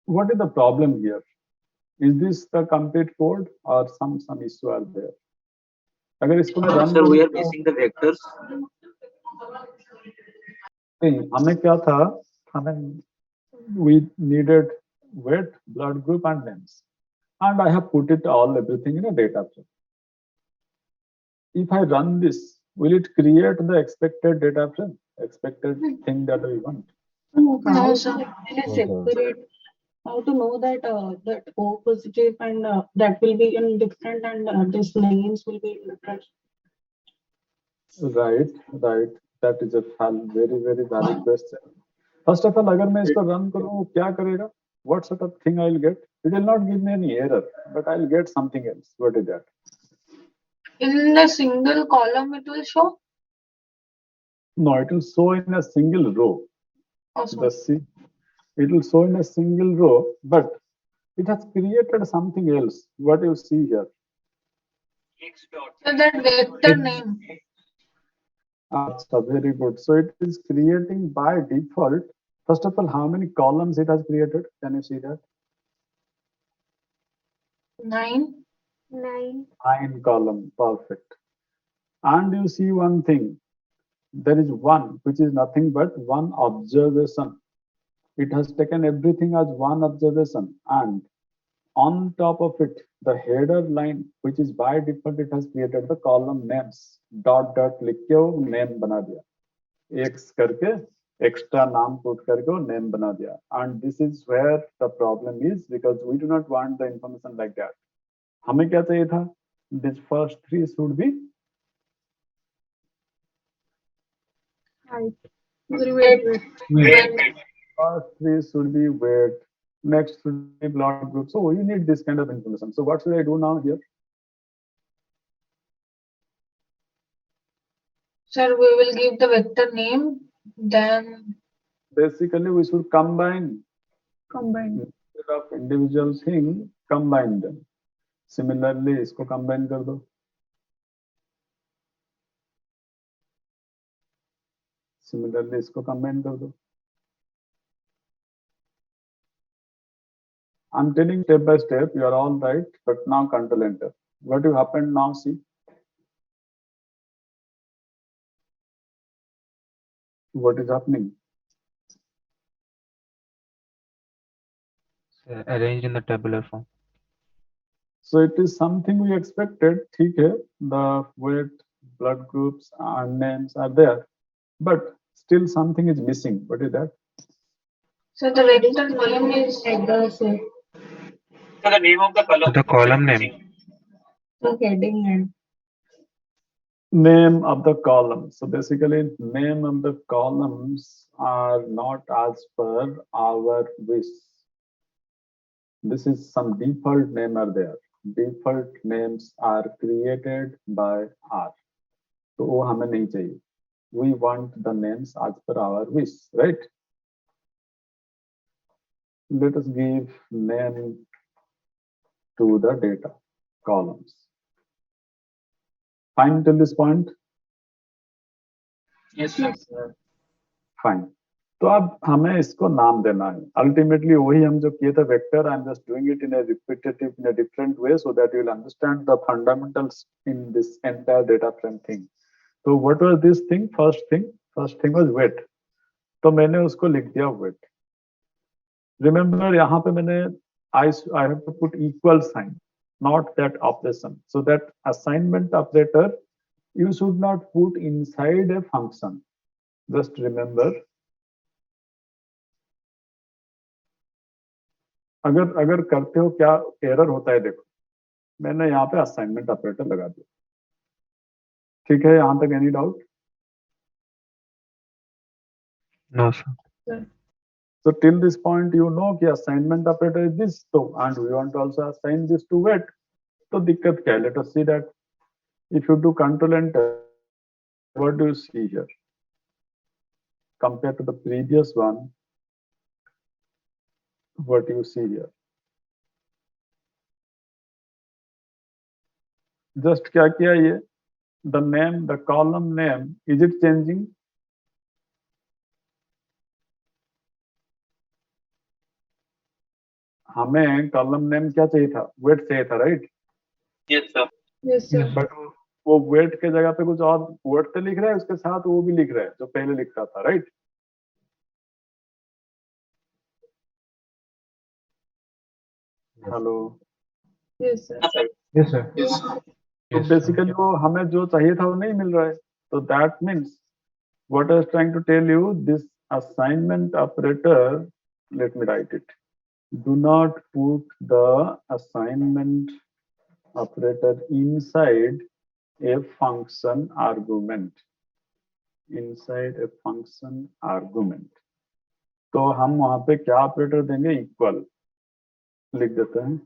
What is the problem here? Is this the complete code or some issue are there? अगर इसको मैं run Sir, we are करूं तो missing the vectors. नहीं, हमें क्या था? हमें we needed weight, blood group, and names, and I have put it all everything in a data frame. If I run this, will it create the expected data frame, expected thing that we want? No, No, how sir. to actually separate, how to know that that O positive and that will be in different and these names will be in different. Right. That is a very valid question. First of all, अगर मैं इसको run करूँ, वो क्या करेगा? What sort of thing I'll get? It will not give me any error, but I'll get something else. What is that? In a single column, it will show. No, it will show in a single row. Also, It will show in a single row, but it has created something else. What you see here? X dot. so that vector name. Very good. So it is creating by default. First of all, how many columns it has created? Can you see that? 9. 9. 9 column. Perfect. And you see one thing. There is one, which is nothing but one observation. It has taken everything as one observation, and on top of it, the header line, which is by default, it has created the column names. Dot लिख के वो name बना दिया. X करके extra नाम put करके वो name बना दिया. And this is where the problem is, because we do not want the information like that. हमें क्या चाहिए था? This first 3 should be Height. Wait. first 3 should be weight. Next should be blood group. So you need this kind of information. So what should I do now here? Sir, we will give the vector name, then Basically, we should combine. combine. Of individual thing, combine them. Similarly, इसको combine कर दो. Similarly, इसको combine कर दो. I'm telling step by step, you are all right, but now control enter. What will happen now, see? What is happening? Arranged in the tabular form. So it is something we expected. ठीक है, the weight, blood groups, and names are there, but still something is missing. What is that? So the vector name is The So the name of the column. The column name. heading and Name of the column. So basically, name of the columns are not as per our wish. This is some default name are there. Default names are created by R. So वो हमें नहीं चाहिए. We want the names as per our wish, right? Let us give name to the data columns. Fine till this point? Yes, sir. Fine. तो अब हमें इसको नाम देना है. Ultimately वही हम जो किए थे vector, I'm just doing it in a repetitive, in a different way, so that you will understand the fundamentals in this entire data frame thing. So what was this thing? First thing was weight. तो मैंने उसको लिख दिया weight. Remember यहाँ पे मैंने I have to put equal sign, not that operation. So that assignment operator you should not put inside a function. Just remember. अगर करते हो क्या एरर होता है देखो. मैंने यहाँ पे असाइनमेंट ऑपरेटर लगा दिया. ठीक है, यहाँ तक any doubt? No, sir. So till this point, you know कि assignment operator is this, so and we want to also assign this to weight. तो दिक्कत क्या है? Let us see that. If you do control enter, what do you see here? Compared to the previous one, what you see here. Just क्या किया ये? The name, the column name, is it changing? हमें column name क्या चाहिए था? Wait चाहिए था, right? Yes, sir. Yes, sir. But वो वेट के जगह पे कुछ और वर्ड तो लिख रहा है, उसके साथ वो भी लिख रहा है जो पहले लिखता था, right? Hello. Yes, sir. Yes, sir. Yes, sir. तो Yes, sir. बेसिकली वो हमें जो चाहिए था वो नहीं मिल रहा है, तो that means what I was trying to tell you, this assignment operator, let me write it. Do not put the assignment operator inside a function argument. Inside a function argument. तो हम वहां पे क्या ऑपरेटर देंगे? Equal लिख देते हैं.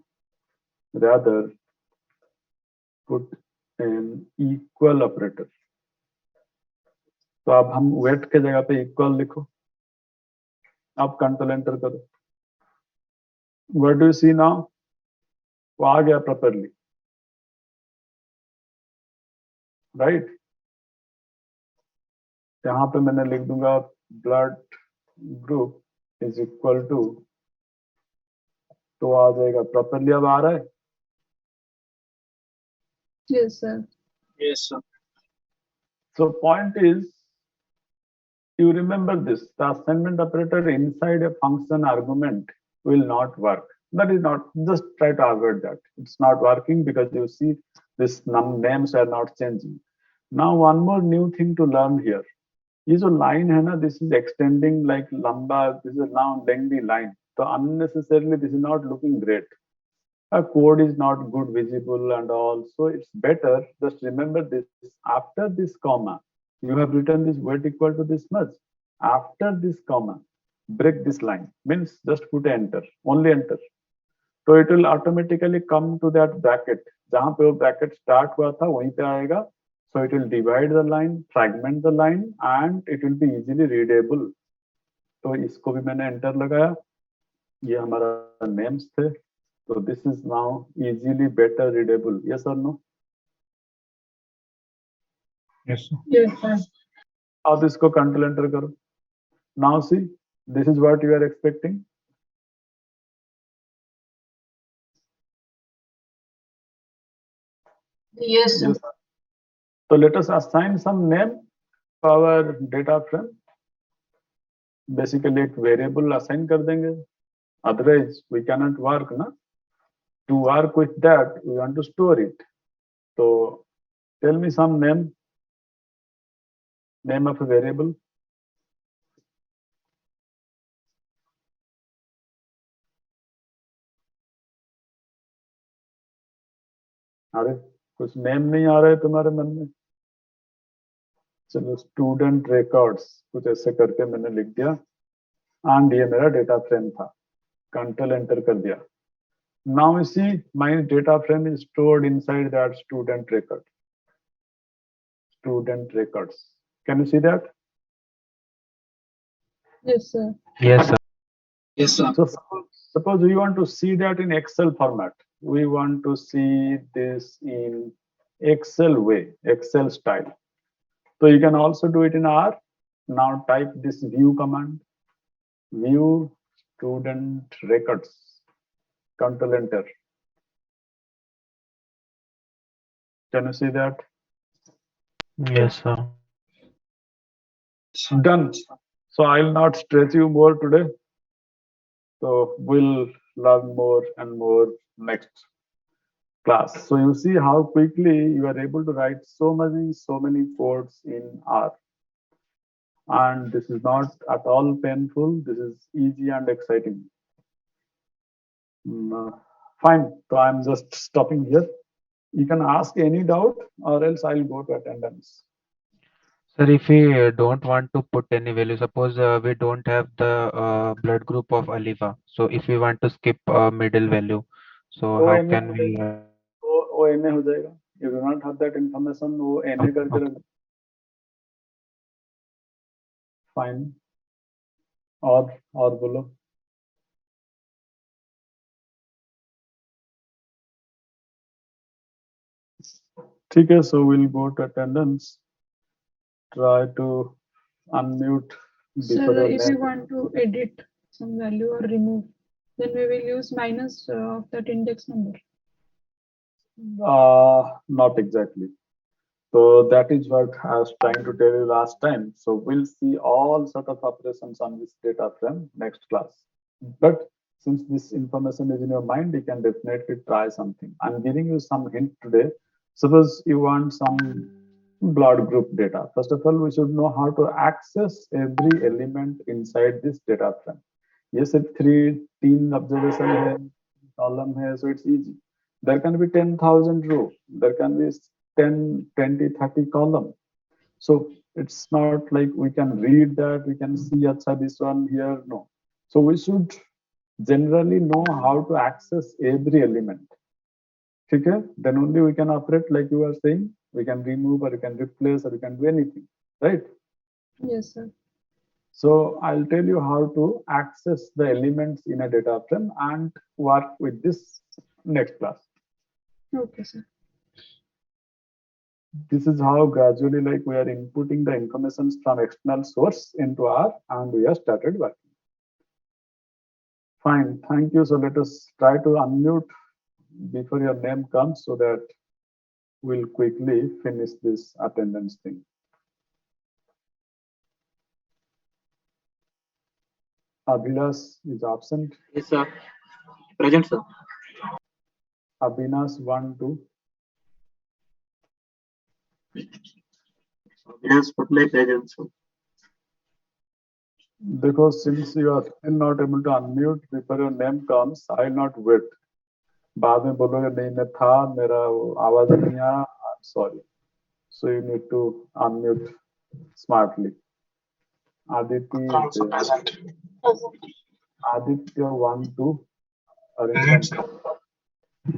Rather put an equal operator. तो अब हम वेट के जगह पे इक्वल लिखो. अब कंट्रोल एंटर करो. What do you see now? वो आ गया प्रॉपरली, राइट? यहाँ पे मैंने लिख दूंगा blood group is equal to, तो आ जाएगा प्रॉपरली. अब आ रहा है. Yes, sir. Yes, sir. So point is, you remember this, the assignment operator inside a function argument will not work. That is not, just try to avoid that. It's not working because you see this names are not changing. Now one more new thing to learn here. ये जो line है ना, this is extending like लंबा, this is now lengthy line. So unnecessarily this is not looking great. A code is not good visible and all, so it's better just remember this. After this comma, you have written this weight equal to this much. After this comma, break this line, means just put enter, only enter. So it will automatically come to that bracket. जहां पे वो bracket start हुआ था वहीं पे आएगा. So it will divide the line, fragment the line, and it will be easily readable. तो इसको भी मैंने enter लगाया. ये हमारा names थे. So this is now easily better readable. Yes or no? Yes, sir. Yes, sir. अब इसको कंट्रोल एंटर करो. Now see, this is what you are expecting. Yes, sir. Yes. So let us assign some name to our data frame. Basically एक variable assign कर देंगे. Otherwise we cannot work ना. To work with that, we want to store it. So tell me some name of a variable. अरे कुछ name नहीं आ रहा है तुम्हारे मन में? चलो स्टूडेंट रिकॉर्ड्स कुछ ऐसे करके मैंने लिख दिया. एंड ये मेरा डेटा फ्रेम था. कंट्रोल एंटर कर दिया. Now you see my data frame is stored inside that student record. Student records. Can you see that? Yes, sir. Yes, sir. Yes, sir. So suppose we want to see that in Excel format. We want to see this in Excel way, Excel style. So you can also do it in R. Now type this view command. View student records. Control enter. Can you see that? Yes, sir. Done. So I'll not stretch you more today. So we'll learn more and more next class. So you see how quickly you are able to write so many codes in R. And this is not at all painful. This is easy and exciting. Fine. So I'm just stopping here. You can ask any doubt or else I'll go to attendance. Sir, if we don't want to put any value, suppose we don't have the blood group of Aliva. So if we want to skip a middle value, so how ONA can we? ONA हो जाएगा. You do not have that information. वो NA करके रख. Fine. और बोलो. ठीक है, so we'll go to attendance. Try to unmute Sir, before your if we name. want to edit some value or remove, then we will use minus of that index number. Not exactly. So that is what I was trying to tell you last time. So we'll see all sort of operations on this data frame next class. But since this information is in your mind, you can definitely try something. I'm giving you some hint today. Suppose you want some blood group data. First of all, we should know how to access every element inside this data frame. Yes, if 3 observation hai, column hai, so it's easy. There can be 10,000 row. There can be 10, 20, 30 column. So it's not like we can read that, we can see acha this one here, no. So we should generally know how to access every element. Okay? Then only we can operate like you were saying, we can remove or we can replace or we can do anything, right? Yes, sir. So I'll tell you how to access the elements in a data frame and work with this next class. Okay, sir. This is how gradually like we are inputting the information from external source into R and we have started working. Fine, thank you. So let us try to unmute before your name comes so that we'll quickly finish this attendance thing. Abhilash is absent. Yes, sir. Present, sir. Abhinas 1, 2. Yes, Patlai present, sir. Because since you are still not able to unmute before your name comes, I'll not wait. बाद में बोलोगे नहीं मैं था मेरा आवाज नहीं आया, I'm sorry. So you need to unmute smartly. Aditi, Aditya 1, 2. Present, sir.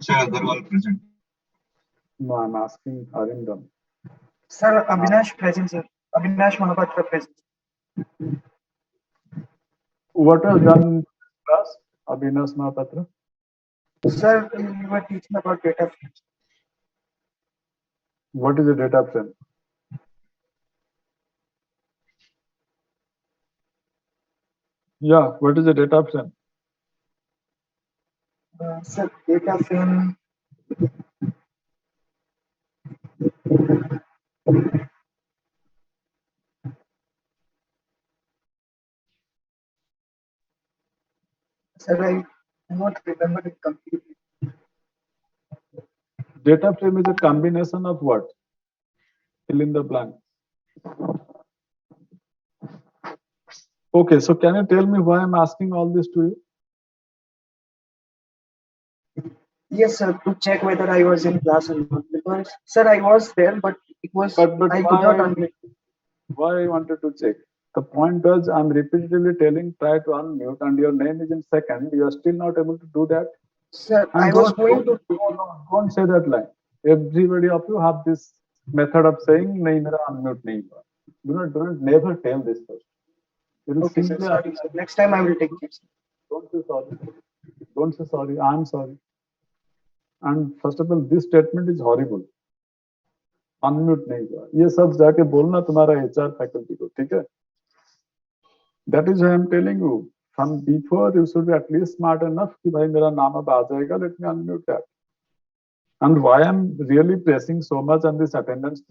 Sir, Agarwal present. No, I'm asking Arindam. Sir, Abhinash present, sir. Abhinash Mahapatra present. What was done in class, Abhinash Mahapatra? Sir, we were teaching about data frames. What is a data frame? Yeah, what is a data frame? Sir, data frame. Sir, I do not remember it completely. Data frame is a combination of what? Fill in the blank. Okay, so can you tell me why I'm asking all this to you? Yes, sir, to check whether I was in class or not. Because, sir, I was there, but it was, But I could not unmute. Why I wanted to check? The point was I'm repeatedly telling try to unmute and your name is in second. You are still not able to do that. Sir, And I was going to. Don't say that line. Everybody of you have this method of saying nahi mera unmute nahi hua. Do not never tell this first. You will Okay, sir, simply sorry, sir. Next time I will take it. Don't say sorry. Don't say sorry. I'm sorry. And first of all, this statement is horrible. Unmute नहीं हुआ. ये सब जाके बोलना तुम्हारा HR faculty को, ठीक है? That is why I'm telling you. From before you should be at least smart enough कि भाई मेरा नाम अब आ जाएगा. Let me unmute that. And why I'm really pressing so much on this attendance